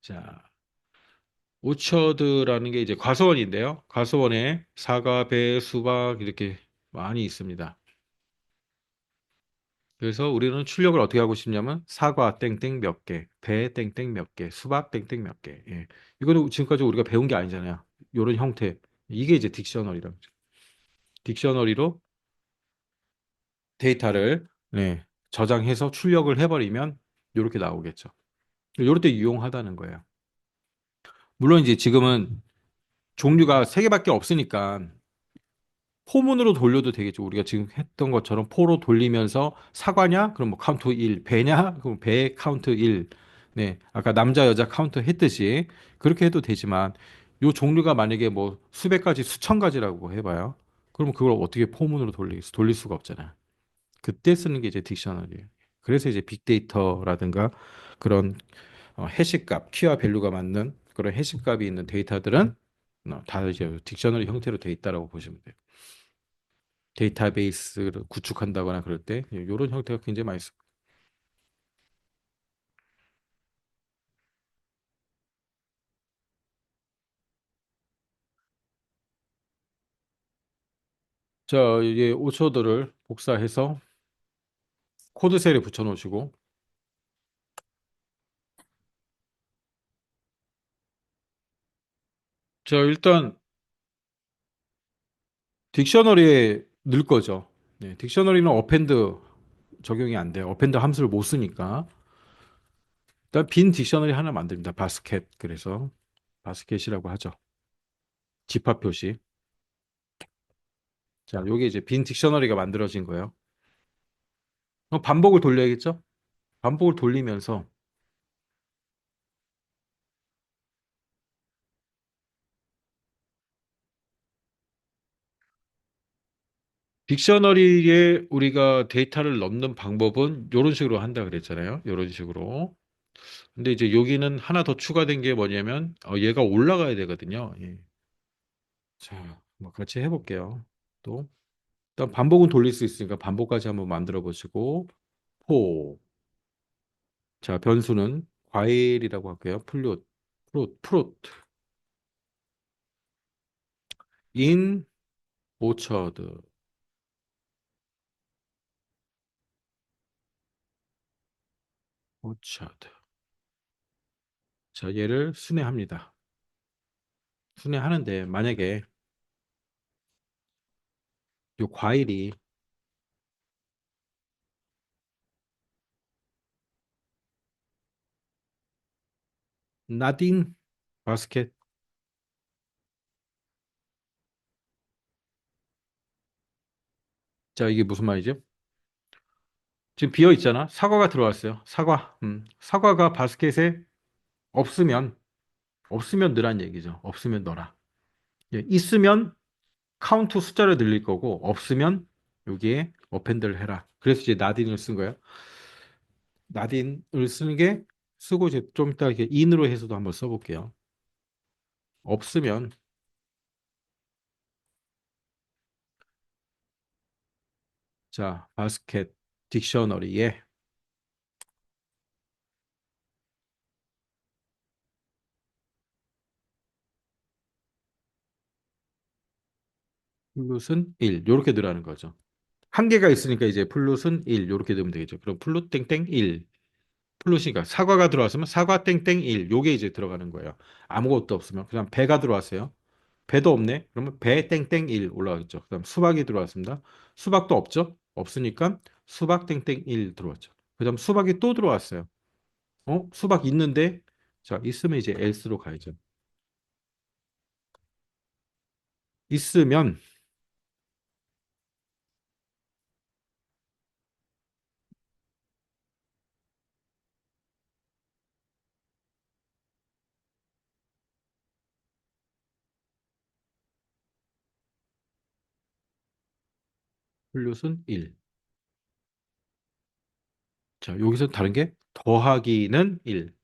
A: 자, 오처드라는 게 이제 과서원인데요. 과서원에 사과, 배, 수박 이렇게 많이 있습니다. 그래서 우리는 출력을 어떻게 하고 싶냐면 사과 땡땡 몇 개, 배 땡땡 몇 개, 수박 땡땡 몇 개. 예. 이거는 지금까지 우리가 배운 게 아니잖아요. 이런 형태. 이게 이제 딕셔너리라고. 딕셔너리로 데이터를 네, 저장해서 출력을 해버리면 이렇게 나오겠죠. 이럴 때 유용하다는 거예요. 물론 이제 지금은 종류가 세 개밖에 없으니까 포문으로 돌려도 되겠죠. 우리가 지금 했던 것처럼 포로 돌리면서 사과냐? 그럼 뭐 카운트 1, 배냐? 그럼 배 카운트 1. 네. 아까 남자 여자 카운트 했듯이 그렇게 해도 되지만 요 종류가 만약에 뭐 수백 가지, 수천 가지라고 해봐요. 그러면 그걸 어떻게 포문으로 돌릴 수가 없잖아요. 그때 쓰는 게 이제 딕셔너리예요. 그래서 이제 빅데이터라든가 그런 해시값, 키와 밸류가 맞는 그런 해시값이 있는 데이터들은 다 이제 딕셔너리 형태로 돼 있다라고 보시면 돼요. 데이터베이스를 구축한다거나 그럴 때 이런 형태가 굉장히 많이 씁니다. 자, 이제 오초들을 복사해서 코드셀에 붙여 놓으시고 자, 일단 딕셔너리에 넣을 거죠. 네, 딕셔너리는 어펜드 적용이 안 돼요. 어펜드 함수를 못 쓰니까. 일단 빈 딕셔너리 하나 만듭니다. 바스켓. 그래서 바스켓이라고 하죠. 집합 표시. 자, 요게 이제 빈 딕셔너리가 만들어진 거예요. 그럼 반복을 돌려야겠죠? 반복을 돌리면서 딕셔너리에 우리가 데이터를 넣는 방법은 이런 식으로 한다 그랬잖아요. 이런 식으로. 근데 이제 여기는 하나 더 추가된 게 뭐냐면 얘가 올라가야 되거든요. 예. 자, 뭐 같이 해볼게요. 또 일단 반복은 돌릴 수 있으니까 반복까지 한번 만들어 보시고 포. 자, 변수는 과일이라고 할게요. 프롯. 인 오처드. 오처드. 자, 얘를 순회합니다. 순회하는데 만약에 요 과일이 나딘 바스켓. 자, 이게 무슨 말이죠? 지금 비어 있잖아. 사과가 들어왔어요. 사과. 사과가 바스켓에 없으면 없으면 넣으란 얘기죠. 없으면 넣어라. 예, 있으면 카운트 숫자를 늘릴 거고 없으면 여기에 어펜드를 해라. 그래서 이제 나딘을 쓴 거예요. 나딘을 쓰는 게 쓰고 이제 좀 이따 이렇게 인으로 해서도 한번 써볼게요. 없으면 자 바스켓 딕셔너리에 플룻은 1 이렇게 넣으라는 거죠. 한 개가 있으니까 이제 플룻은 1 이렇게 넣으면 되겠죠. 그럼 플룻 땡땡 1 플룻이니까 사과가 들어왔으면 사과 땡땡 1 요게 이제 들어가는 거예요. 아무것도 없으면 그냥 배가 들어왔어요. 배도 없네. 그러면 배 땡땡 1 올라가겠죠. 그다음 수박이 들어왔습니다. 수박도 없죠? 없으니까 수박 땡땡 1 들어왔죠. 그다음 수박이 또 들어왔어요. 수박 있는데 자, 있으면 이제 else로 가야죠. 있으면 플ю스는 1. 자, 여기서 다른 게 더하기는 1.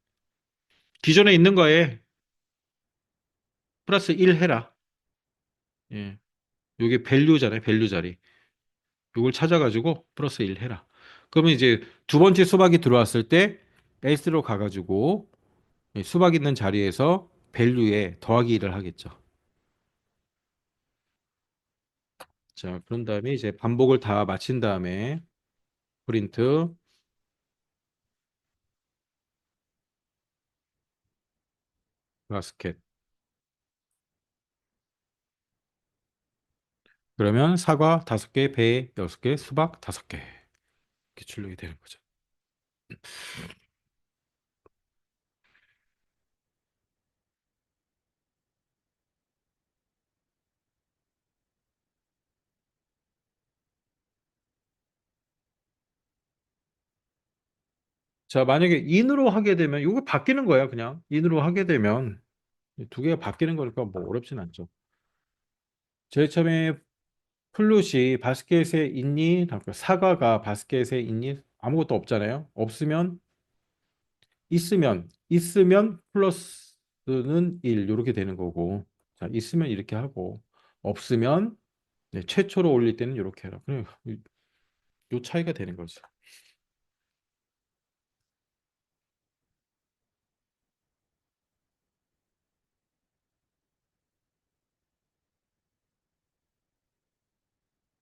A: 기존에 있는 거에 플러스 1 해라. 예. 요게 밸류잖아요. 밸류 자리. 요걸 찾아가지고 플러스 1 해라. 그러면 이제 두 번째 수박이 들어왔을 때 else로 가가지고 수박 있는 자리에서 밸류에 더하기 1을 하겠죠. 자, 그런 다음에 이제 반복을 다 마친 다음에 프린트 바스켓. 그러면 사과 5개, 배 6개, 수박 5개. 이렇게 출력이 되는 거죠. 자, 만약에 인으로 하게 되면 이거 바뀌는 거야, 그냥. 인으로 하게 되면 두 개가 바뀌는 거니까 뭐 어렵진 않죠. 제일 처음에 플룻이 바스켓에 있니? 사과가 바스켓에 있니? 아무것도 없잖아요. 없으면 있으면 플러스는 1 이렇게 되는 거고. 자, 있으면 이렇게 하고 없으면 네, 최초로 올릴 때는 이렇게 해라. 그냥 요 차이가 되는 거죠.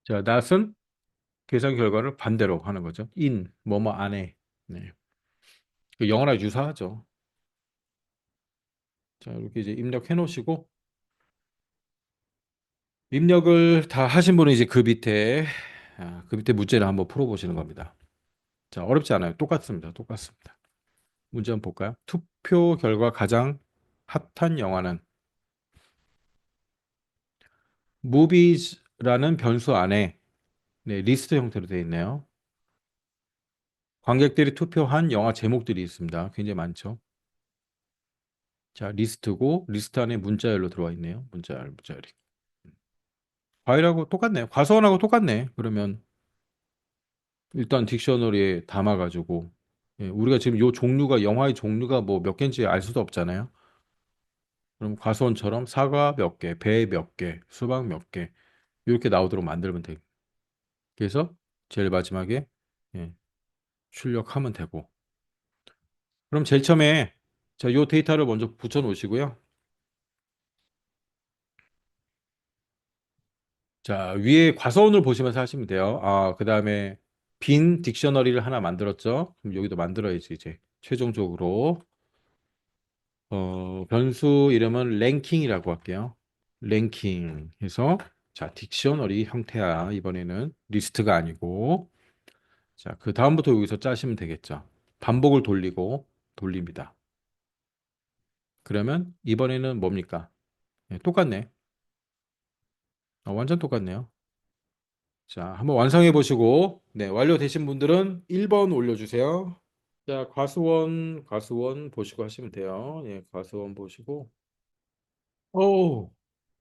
A: 자, that은 계산 결과를 반대로 하는 거죠. 뭐뭐 안에. 네. 그 영어랑 유사하죠. 자, 이렇게 이제 입력해 놓으시고 입력을 다 하신 분은 이제 그 밑에 문제를 한번 풀어보시는 겁니다. 자, 어렵지 않아요. 똑같습니다. 똑같습니다. 문제 한번 볼까요? 투표 결과 가장 핫한 영화는 movies라는 변수 안에 네, 리스트 형태로 되어 있네요. 관객들이 투표한 영화 제목들이 있습니다. 굉장히 많죠. 자, 리스트고 리스트 안에 문자열로 들어와 있네요. 문자열. 과일하고 똑같네요. 과수원하고 똑같네. 그러면 일단 딕셔너리에 담아가지고 예, 우리가 지금 요 종류가 영화의 종류가 뭐 몇 개인지 알 수도 없잖아요. 그럼 과수원처럼 사과 몇 개, 배 몇 개, 수박 몇 개, 이렇게 나오도록 만들면 돼. 그래서 제일 마지막에 예, 출력하면 되고. 그럼 제일 처음에 자, 요 데이터를 먼저 붙여 놓으시고요. 자, 위에 과서원을 보시면서 하시면 돼요. 아, 그다음에 빈 딕셔너리를 하나 만들었죠. 그럼 여기도 만들어야지 이제 최종적으로 변수 이름은 랭킹이라고 할게요. 랭킹 해서 자, 딕셔너리 형태야. 이번에는 리스트가 아니고 자, 그 다음부터 여기서 짜시면 되겠죠. 반복을 돌리고 돌립니다. 그러면 이번에는 뭡니까? 네, 똑같네. 완전 똑같네요. 자, 한번 완성해 보시고, 네, 완료되신 분들은 1번 올려주세요. 자, 과수원 보시고 하시면 돼요. 예, 과수원 보시고. 오,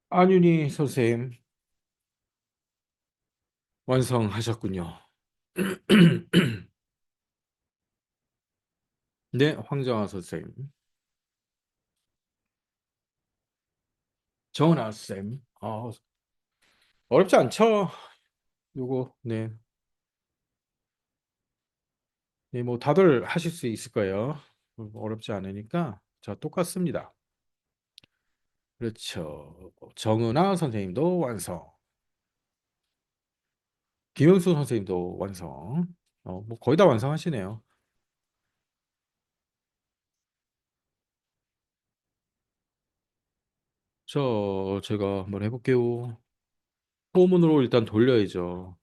A: 안윤희 선생님, 완성하셨군요. 네, 황정아 선생님, 정은아 쌤. 어렵지 않죠? 요거, 네. 네, 뭐, 다들 하실 수 있을 거예요. 어렵지 않으니까. 자, 똑같습니다. 그렇죠. 정은아 선생님도 완성. 김영수 선생님도 완성. 뭐 거의 다 완성하시네요. 제가 한번 해볼게요. 포문으로 일단 돌려야죠.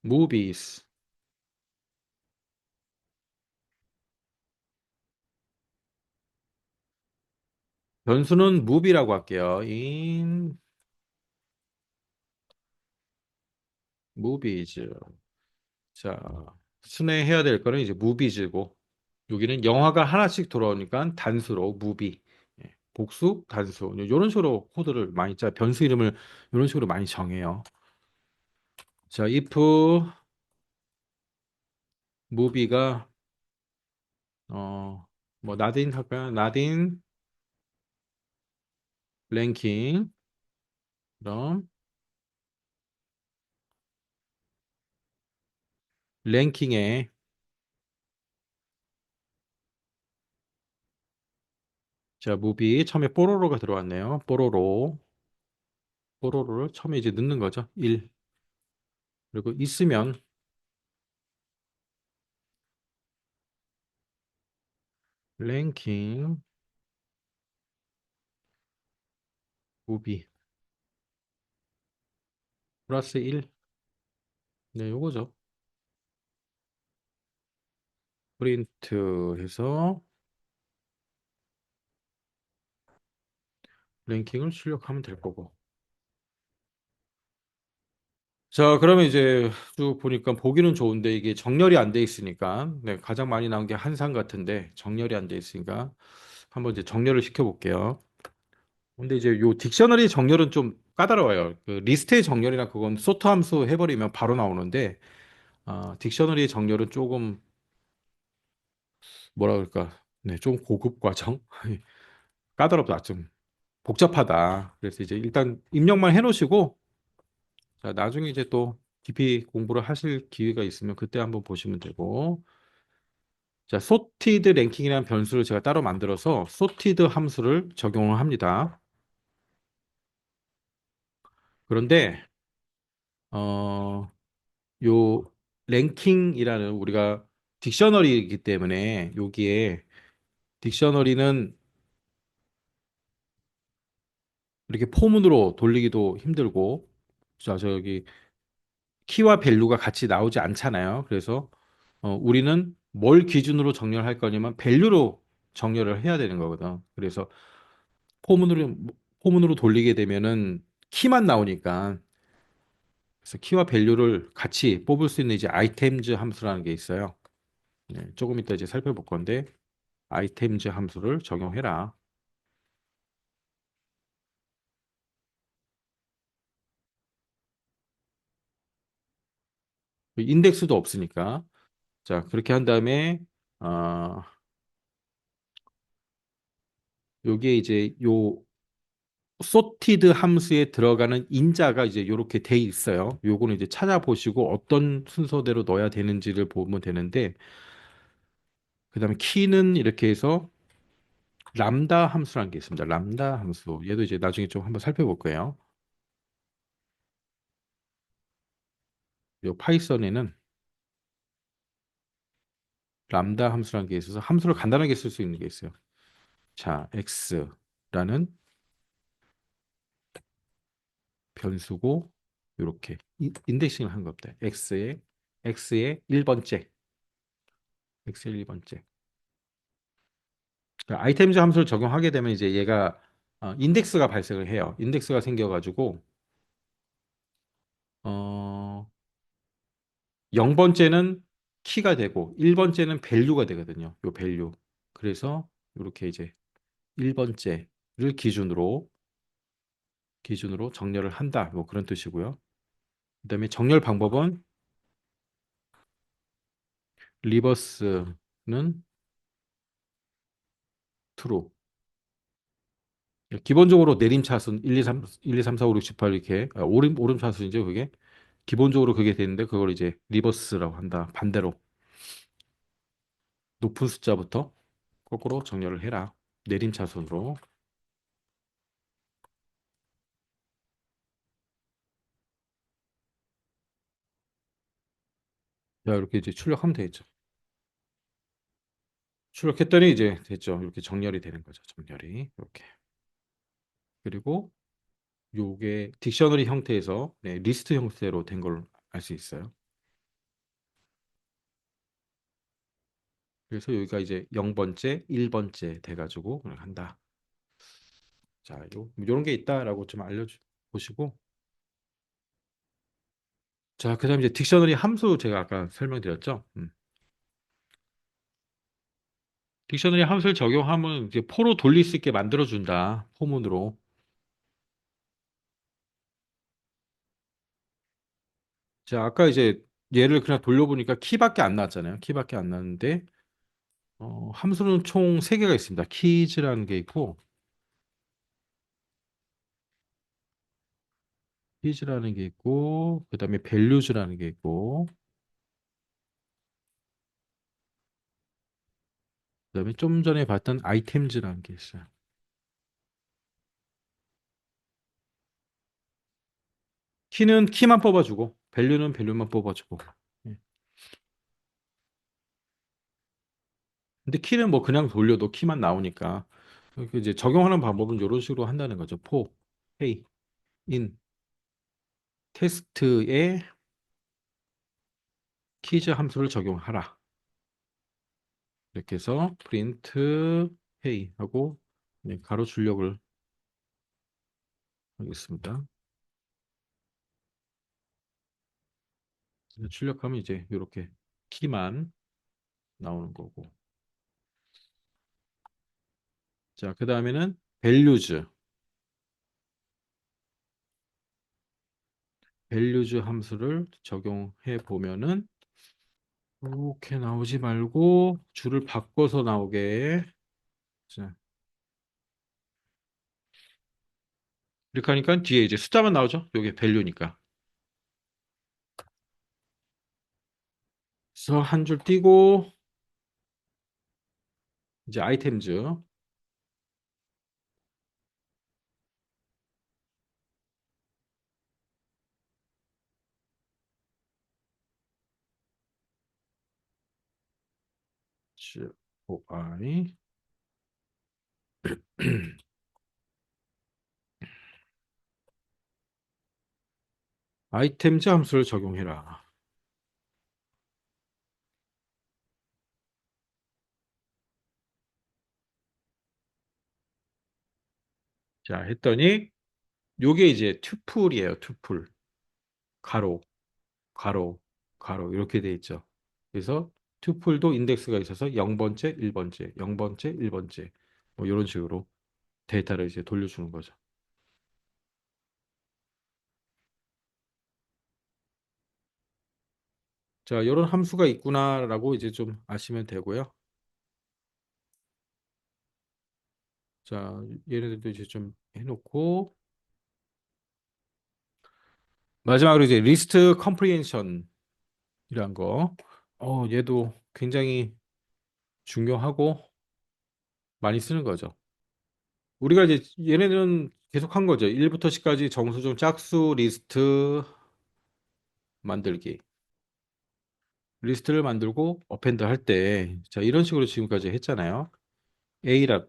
A: movies. 변수는 movie라고 할게요. in movies. 자, 순회해야 될 거는 이제 movies고, 여기는 영화가 하나씩 돌아오니까 단수로 movie. 예, 복수, 단수. 이런 식으로 코드를 많이 변수 이름을 이런 식으로 많이 정해요. 자, if movie가 뭐 나딘 할까요? 나딘 랭킹. 그럼 랭킹에 자 무비 처음에 뽀로로가 들어왔네요. 뽀로로를 처음에 이제 넣는 거죠. 1 그리고 있으면 랭킹 무비 플러스 1. 네, 요거죠. 프린트 해서 랭킹을 출력하면 될 거고. 자, 그러면 이제 쭉 보니까 보기는 좋은데 이게 정렬이 안 돼 있으니까 네, 가장 많이 나온 게 한상 같은데 정렬이 안 돼 있으니까 한번 이제 정렬을 시켜 볼게요. 근데 이제 요 딕셔너리 정렬은 좀 까다로워요. 그 리스트의 정렬이나 그건 소트 함수 해버리면 바로 나오는데, 딕셔너리 정렬은 조금 뭐라 그럴까, 네, 좀 고급 과정, 까다롭다, 좀 복잡하다. 그래서 이제 일단 입력만 해놓으시고, 자, 나중에 이제 또 깊이 공부를 하실 기회가 있으면 그때 한번 보시면 되고, 자, 소티드 랭킹이라는 변수를 제가 따로 만들어서 소티드 함수를 적용을 합니다. 그런데 어, 요 랭킹이라는 우리가 딕셔너리이기 때문에 여기에 딕셔너리는 이렇게 포문으로 돌리기도 힘들고 자 저기 키와 밸류가 같이 나오지 않잖아요. 그래서 우리는 뭘 기준으로 정렬할 거냐면 밸류로 정렬을 해야 되는 거거든. 그래서 포문으로 포문으로 돌리게 되면은 키만 나오니까 그래서 키와 밸류를 같이 뽑을 수 있는 이제 아이템즈 함수라는 게 있어요. 네, 조금 이따 이제 살펴볼 건데 아이템즈 함수를 적용해라. 인덱스도 없으니까. 자, 그렇게 한 다음에, 어, 요게 이제 요 소티드 함수에 들어가는 인자가 이제 이렇게 돼 있어요. 요거는 이제 찾아보시고 어떤 순서대로 넣어야 되는지를 보면 되는데, 그다음에 키는 이렇게 해서 람다 함수라는 게 있습니다. 람다 함수. 얘도 이제 나중에 좀 한번 살펴볼 거예요. 요 파이썬에는 람다 함수라는 게 있어서 함수를 간단하게 쓸 수 있는 게 있어요. 자, x라는 변수고 이렇게 인덱싱을 한 겁니다. x의 1번째, x의 1번째. 아이템즈 함수를 적용하게 되면 이제 얘가 인덱스가 발생을 해요. 인덱스가 생겨가지고 어, 0번째는 키가 되고 1번째는 밸류가 되거든요. 요 밸류. 그래서 이렇게 이제 1번째를 기준으로 정렬을 한다. 뭐 그런 뜻이고요. 그다음에 정렬 방법은 리버스는 true. 기본적으로 내림차순 1, 2, 3, 1, 2, 3, 4, 5, 6, 7, 8 이렇게 오름차순이죠, 그게. 기본적으로 그게 되는데 그걸 이제 리버스라고 한다. 반대로 높은 숫자부터 거꾸로 정렬을 해라. 내림차순으로. 자, 이렇게 이제 출력하면 되겠죠. 출력했더니 이제 됐죠. 이렇게 정렬이 되는 거죠. 정렬이. 이렇게. 그리고 요게 딕셔너리 형태에서 네, 리스트 형태로 된 걸 알 수 있어요. 그래서 여기가 이제 0번째, 1번째 돼가지고 그걸 한다. 자, 요런 게 있다라고 좀 알려보시고. 자, 그다음 이제 딕셔너리 함수 제가 아까 설명드렸죠. 딕셔너리 함수를 적용하면 이제 포로 돌릴 수 있게 만들어준다. 포문으로. 자, 아까 이제 얘를 그냥 돌려보니까 키밖에 안 나왔잖아요. 키밖에 안 나왔는데 함수는 총 3개가 있습니다. 키즈라는 게 있고 키즈라는 게 있고 그다음에 밸류즈라는 게 있고 그다음에 좀 전에 봤던 아이템즈라는 게 있어요. 키는 키만 뽑아주고 밸류는 밸류만 뽑아주고. 예. 근데 키는 뭐 그냥 돌려도 키만 나오니까 이렇게 이제 적용하는 방법은 이런 식으로 한다는 거죠. 헤이, 인, 테스트에 키즈 함수를 적용하라. 이렇게 해서 프린트 헤이 하고 네, 가로 출력을 하겠습니다. 출력하면 이제 이렇게 키만 나오는 거고. 자, 그 다음에는 values. values 함수를 적용해 보면은 이렇게 나오지 말고 줄을 바꿔서 나오게. 자, 이렇게 하니까 뒤에 이제 숫자만 나오죠. 이게 value니까. 그래서 한 줄 띄고 이제 아이템즈 OI 아이템즈 함수를 적용해라. 자, 했더니 요게 이제 투풀이에요. 투풀. 가로, 가로, 가로 이렇게 돼 있죠. 그래서 투풀도 인덱스가 있어서 0번째, 1번째, 0번째, 1번째 뭐 이런 식으로 데이터를 이제 돌려주는 거죠. 자, 이런 함수가 있구나라고 이제 좀 아시면 되고요. 자, 얘네들도 이제 좀 해놓고 마지막으로 이제 리스트 컴프리hension이란 거. 얘도 굉장히 중요하고 많이 쓰는 거죠. 우리가 이제 얘네들은 계속 한 거죠. 1부터 10까지 정수중 짝수 리스트 만들기. 리스트를 만들고 어펜드 할 때, 자, 이런 식으로 지금까지 했잖아요. A라,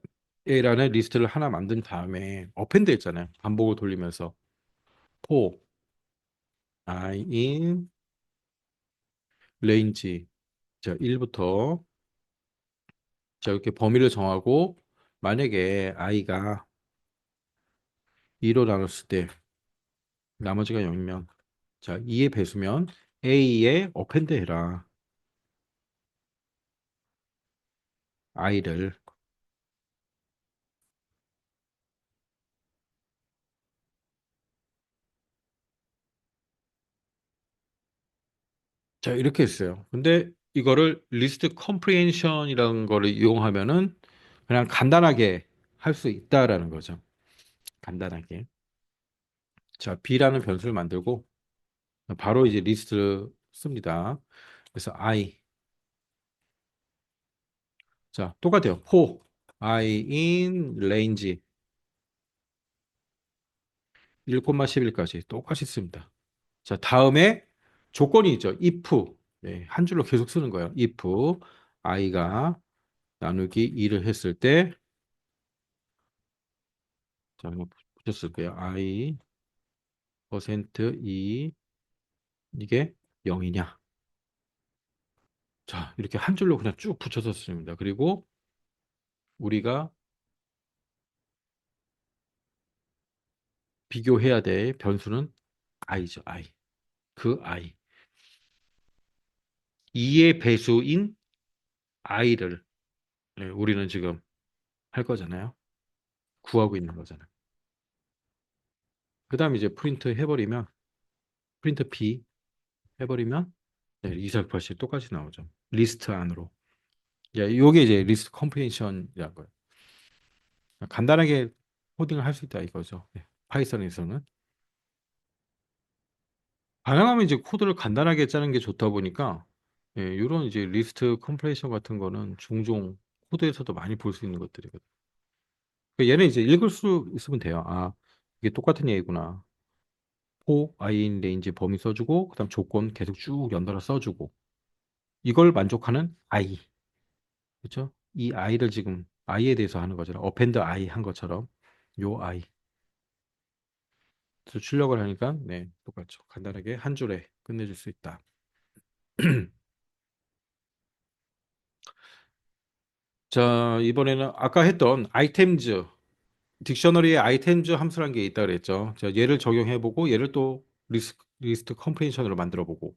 A: A라는 리스트를 하나 만든 다음에 어펜드 했잖아요. 반복을 돌리면서. for I in range. 자, 1부터 자, 이렇게 범위를 정하고 만약에 I가 2로 나눴을 때 나머지가 0이면 자, 2의 배수면 A에 어펜드 해라. I를. 자, 이렇게 했어요. 근데 이거를 리스트 컴프리헨션이라는 거를 이용하면은 그냥 간단하게 할 수 있다라는 거죠. 간단하게. 자, B라는 변수를 만들고 바로 이제 리스트를 씁니다. 그래서 I. 자, 똑같아요. for I in range 1,11까지 똑같이 씁니다. 자, 다음에 조건이 있죠. if. 네, 한 줄로 계속 쓰는 거예요. if I가 나누기 2를 했을 때 자, 그냥 붙였을게요. I 퍼센트 2 이게 0이냐? 자, 이렇게 한 줄로 그냥 쭉 붙여서 씁니다. 그리고 우리가 비교해야 될 변수는 i죠, i. 그 i. 2의 배수인 i를 네, 우리는 지금 할 거잖아요. 구하고 있는 거잖아요. 그 다음에 이제 프린트 해버리면 프린트 p 해버리면 네, 2488 똑같이 나오죠. 리스트 안으로. 야, 요게 이제 리스트 컴프리hension이라는 거예요. 간단하게 코딩을 할 수 있다 이거죠. 네, 파이썬에서는. 가능하면 이제 코드를 간단하게 짜는 게 좋다 보니까 예, 이런 이제 리스트 컴프레이션 같은 거는 종종 코드에서도 많이 볼 수 있는 것들이거든요. 그러니까 얘는 이제 읽을 수 있으면 돼요. 아, 이게 똑같은 얘기구나. for i인 레인지 범위 써주고 그다음 조건 계속 쭉 연달아 써주고 이걸 만족하는 i. 그렇죠? 이 i를 지금 i에 대해서 하는 거잖아요. append i 한 것처럼 요 i. 그래서 출력을 하니까 네, 똑같죠. 간단하게 한 줄에 끝내줄 수 있다. 자, 이번에는 아까 했던 아이템즈, 딕셔너리에 아이템즈 함수라는 게 있다 그랬죠. 자, 얘를 적용해보고 얘를 또 리스트 컴프레hension으로 만들어보고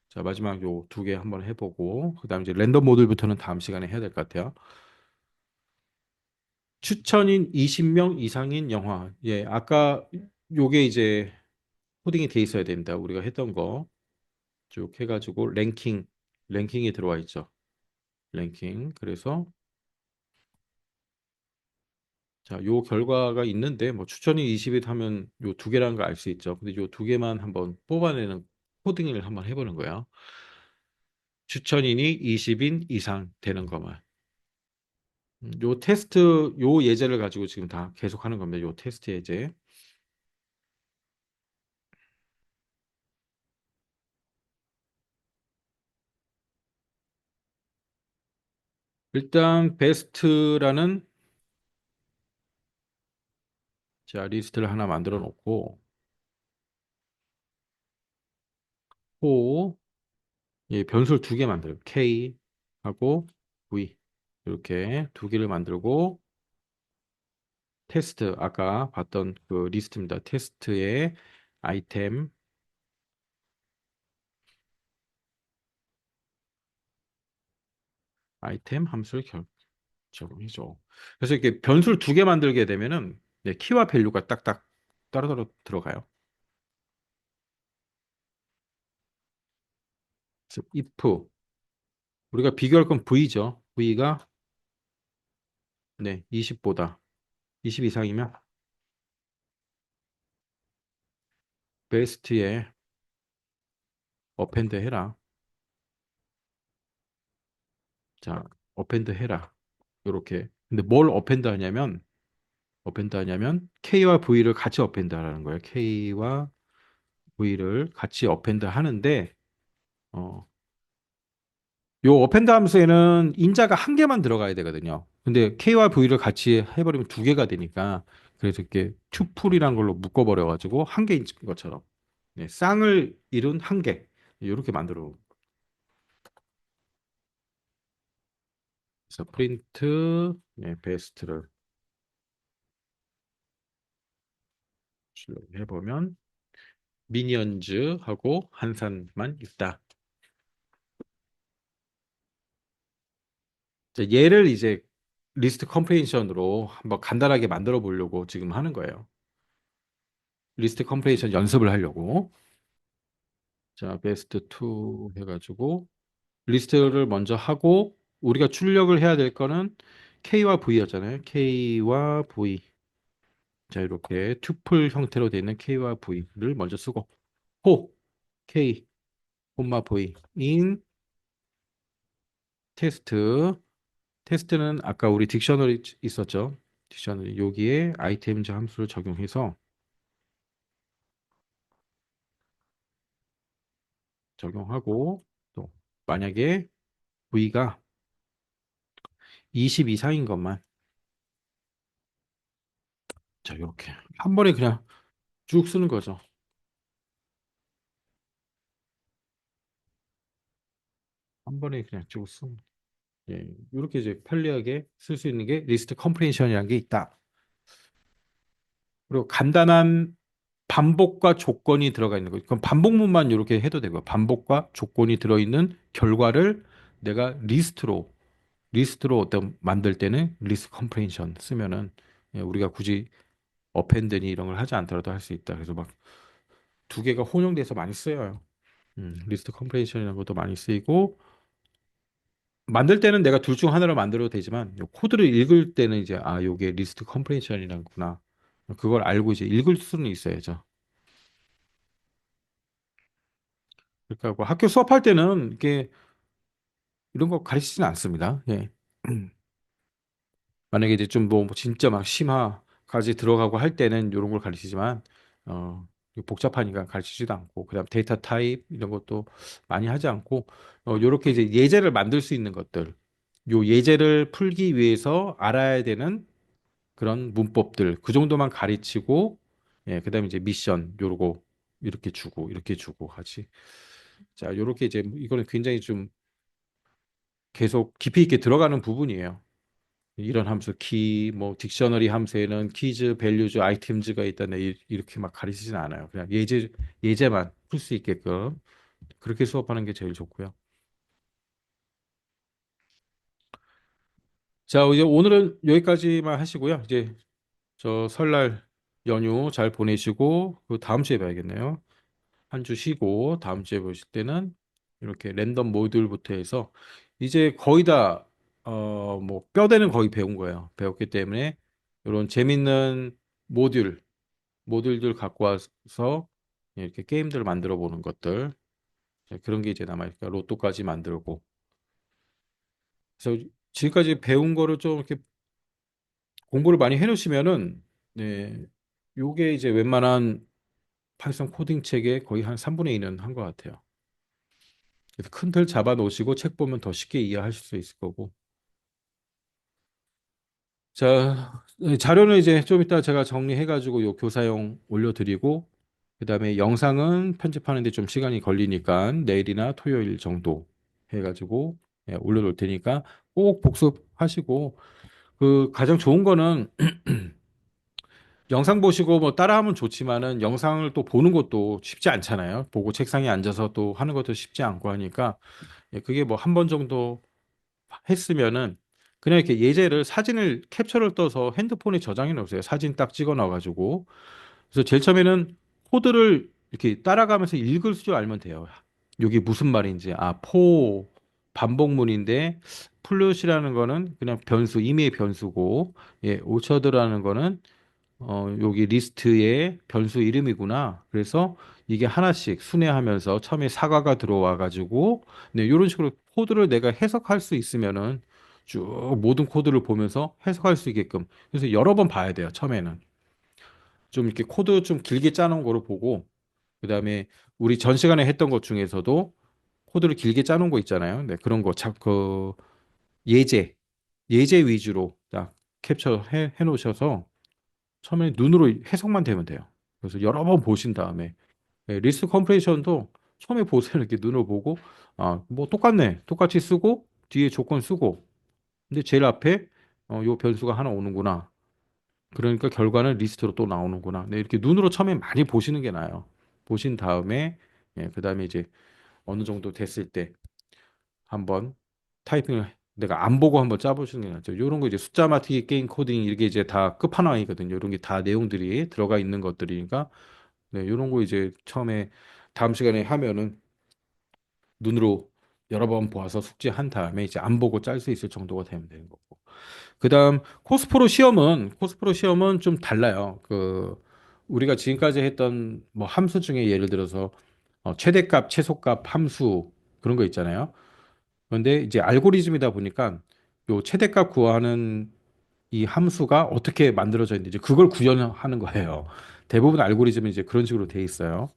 A: 자, 마지막 요 두 개 한번 해보고 그다음 이제 랜덤 모듈부터는 다음 시간에 해야 될 것 같아요. 추천인 20명 이상인 영화. 예, 아까 요게 이제 코딩이 돼 있어야 됩니다. 우리가 했던 거 쭉 해가지고 랭킹이 들어와 있죠. 랭킹. 그래서 자, 요 결과가 있는데 뭐 추천이 20일 하면 요 두 개라는 걸 알 수 있죠. 근데 요 두 개만 한번 뽑아내는 코딩을 한번 해보는 거예요. 추천인이 20인 이상 되는 것만. 요 테스트 요 예제를 가지고 지금 다 계속 하는 겁니다. 요 테스트 예제. 일단 베스트라는 자 리스트를 하나 만들어 놓고 호 예, 변수를 두 개 만들어요. K 하고 V 이렇게 두 개를 만들고 테스트 아까 봤던 그 리스트입니다. 테스트의 아이템 아이템 함수를 적용해줘. 그래서 이렇게 변수를 두 개 만들게 되면은 네, 키와 밸류가 딱딱 따로따로 들어가요. 그래서 if 우리가 비교할 건 V죠. V가 네, 20보다 20 이상이면 베스트에 어펜드 해라. 자, 어펜드 해라. 요렇게. 근데 뭘 어펜드 하냐면 K와 V를 같이 어펜드 하라는 거예요. K와 V를 같이 어펜드 하는데 어, 요 어펜드 함수에는 인자가 한 개만 들어가야 되거든요. 근데 K와 V를 같이 해버리면 두 개가 되니까 그래서 이렇게 투풀이란 걸로 묶어버려가지고 한 개인 것처럼 네, 쌍을 이룬 한 개. 이렇게 만들어. 그래서 프린트 네, 베스트를 해보면 미니언즈하고 한산만 있다. 얘를 이제 리스트 컴프레hension으로 한번 간단하게 만들어 보려고 지금 하는 거예요. 리스트 컴프레hension 연습을 하려고. 자, 베스트 2 해가지고 리스트를 먼저 하고 우리가 출력을 해야 될 거는 K와 V였잖아요. K와 V. 자, 이렇게 튜플 형태로 되어 있는 K와 V를 먼저 쓰고 호 K, V in 테스트. 테스트는 아까 우리 딕셔너리 있었죠. 딕셔너리 여기에 아이템즈 함수를 적용해서 적용하고 또 만약에 V가 20 이상인 것만 자, 이렇게 한 번에 그냥 쭉 쓰는 거죠. 한 번에 그냥 쭉 쓰는 예, 이렇게 이제 편리하게 쓸 수 있는 게 리스트 컴프레hension이라는 게 있다. 그리고 간단한 반복과 조건이 들어가 있는 거. 그럼 반복문만 이렇게 해도 되고요. 반복과 조건이 들어있는 결과를 내가 리스트로 어떤 만들 때는 리스트 컴프레hension 쓰면은 예, 우리가 굳이 어펜드니 이런 걸 하지 않더라도 할 수 있다. 그래서 막 두 개가 혼용돼서 많이 쓰여요. 리스트 컴프레hension이라는 것도 많이 쓰이고 만들 때는 내가 둘 중 하나로 만들어도 되지만 요 코드를 읽을 때는 이제 아 요게 리스트 컴프레hension이라구나 그걸 알고 이제 읽을 수는 있어야죠. 그러니까 뭐 학교 수업할 때는 이게 이런 거 가르치지는 않습니다. 예. 만약에 이제 좀 뭐 진짜 막 심화까지 들어가고 할 때는 이런 걸 가르치지만 어 복잡하니까 가르치지도 않고 그다음 데이터 타입 이런 것도 많이 하지 않고 요렇게 이제 예제를 만들 수 있는 것들 요 예제를 풀기 위해서 알아야 되는 그런 문법들 그 정도만 가르치고 예 그다음에 이제 미션 요러고 이렇게 주고 하지 자 요렇게 이제 이거는 굉장히 좀 계속 깊이 있게 들어가는 부분이에요. 이런 함수 키, 뭐 딕셔너리 함수에는 키즈, 밸류즈, 아이템즈가 있다네 이렇게 막 가르치진 않아요. 그냥 예제만 풀 수 있게끔 그렇게 수업하는 게 제일 좋고요. 자, 이제 오늘은 여기까지만 하시고요. 이제 저 설날 연휴 잘 보내시고 그 다음 주에 봐야겠네요. 한 주 쉬고 다음 주에 보실 때는 이렇게 랜덤 모듈부터 해서 이제 거의 다 뭐 뼈대는 거의 배운 거예요. 배웠기 때문에 이런 재밌는 모듈 모듈들 갖고 와서 이렇게 게임들 만들어 보는 것들 그런 게 이제 남아있으니까 로또까지 만들고 그래서 지금까지 배운 거를 좀 이렇게 공부를 많이 해놓으시면은 네 요게 이제 웬만한 파이썬 코딩 책의 거의 한 3분의 2는 한 것 같아요. 그래서 큰 틀 잡아 놓으시고 책 보면 더 쉽게 이해하실 수 있을 거고. 자, 자료는 이제 좀 이따 제가 정리해가지고 요 교사용 올려드리고, 그다음에 영상은 편집하는데 좀 시간이 걸리니까 내일이나 토요일 정도 해가지고 예, 올려놓을 테니까 꼭 복습하시고, 그 가장 좋은 거는 영상 보시고 뭐 따라하면 좋지만은 영상을 또 보는 것도 쉽지 않잖아요. 보고 책상에 앉아서 또 하는 것도 쉽지 않고 하니까 예, 그게 뭐 한 번 정도 했으면은 그냥 이렇게 예제를 사진을 캡처를 떠서 핸드폰에 저장해 놓으세요. 사진 딱 찍어 놔가지고. 그래서 제일 처음에는 코드를 이렇게 따라가면서 읽을 줄 알면 돼요. 여기 무슨 말인지, 포 반복문인데, 플룻이라는 거는 그냥 변수, 임의의 변수고, 예, 오처드라는 거는 여기 리스트의 변수 이름이구나. 그래서 이게 하나씩 순회하면서 처음에 사과가 들어와 가지고, 네, 이런 식으로 코드를 내가 해석할 수 있으면은 쭉 모든 코드를 보면서 해석할 수 있게끔. 그래서 여러 번 봐야 돼요, 처음에는. 좀 이렇게 코드 좀 길게 짜놓은 거를 보고, 그다음에 우리 전 시간에 했던 것 중에서도 코드를 길게 짜놓은 거 있잖아요. 네, 그런 거, 예제, 예제 위주로 딱 캡처해 놓으셔서 처음에 눈으로 해석만 되면 돼요. 그래서 여러 번 보신 다음에 리스트 컴프레이션도 처음에 보세요. 이렇게 눈으로 보고 뭐 똑같네. 똑같이 쓰고 뒤에 조건 쓰고 근데 제일 앞에 요 변수가 하나 오는구나. 그러니까 결과는 리스트로 또 나오는구나. 네, 이렇게 눈으로 처음에 많이 보시는 게 나아요. 보신 다음에 그다음에 이제 어느 정도 됐을 때 한번 타이핑을 내가 안 보고 한번 짜보시는 게 낫죠. 이런 거 이제 숫자 맞추기 게임 코딩 이게 이제 다 끝판왕이거든요. 이런 게 다 내용들이 들어가 있는 것들이니까 네, 이런 거 이제 처음에 다음 시간에 하면은 눈으로 여러 번 보아서 숙지한 다음에 이제 안 보고 짤 수 있을 정도가 되면 되는 거고. 그다음 코스프로 시험은 좀 달라요. 우리가 지금까지 했던 뭐 함수 중에 예를 들어서 최대값, 최소값 함수 그런 거 있잖아요. 그런데 이제 알고리즘이다 보니까 요 최대값 구하는 이 함수가 어떻게 만들어져 있는지 그걸 구현하는 거예요. 대부분 알고리즘은 이제 그런 식으로 돼 있어요.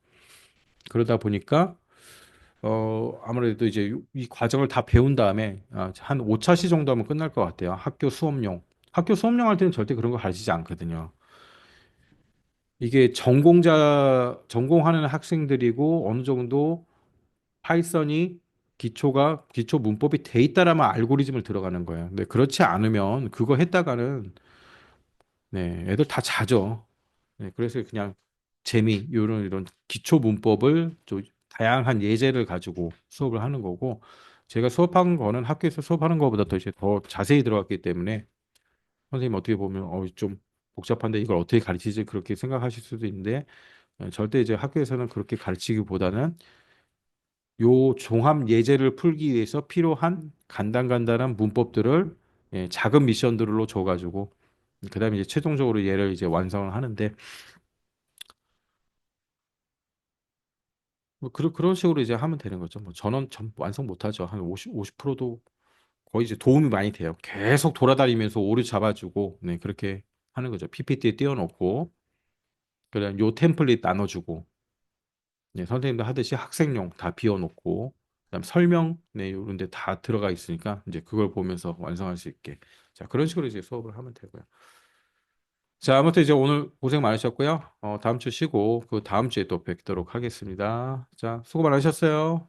A: 그러다 보니까 아무래도 이제 이 과정을 다 배운 다음에 한 5차 시 정도 하면 끝날 것 같아요. 학교 수업용 할 때는 절대 그런 거 가르치지 않거든요. 이게 전공하는 학생들이고 어느 정도 파이썬이 기초 문법이 돼 있다라면 알고리즘을 들어가는 거예요. 근데 그렇지 않으면 그거 했다가는 네, 애들 다 자죠. 네, 그래서 그냥 이런 기초 문법을 좀 다양한 예제를 가지고 수업을 하는 거고 제가 수업한 거는 학교에서 수업하는 것보다 더 이제 더 자세히 들어갔기 때문에 선생님 어떻게 보면 좀 복잡한데 이걸 어떻게 가르치지 그렇게 생각하실 수도 있는데 절대 이제 학교에서는 그렇게 가르치기보다는 요 종합 예제를 풀기 위해서 필요한 간단한 문법들을 작은 미션들로 줘가지고 그다음에 이제 최종적으로 얘를 이제 완성을 하는데 뭐 그런 식으로 이제 하면 되는 거죠. 뭐 저는 전 완성 못하죠. 한 50%도 거의 이제 도움이 많이 돼요. 계속 돌아다니면서 오류 잡아주고 네 그렇게 하는 거죠. PPT에 띄워놓고 그다음 요 템플릿 나눠주고 네, 선생님도 하듯이 학생용 다 비워놓고 그다음 설명 네 이런 데 다 들어가 있으니까 이제 그걸 보면서 완성할 수 있게 자 그런 식으로 이제 수업을 하면 되고요. 자 아무튼 이제 오늘 고생 많으셨고요. 다음 주 쉬고 그 다음 주에 또 뵙도록 하겠습니다. 자 수고 많으셨어요.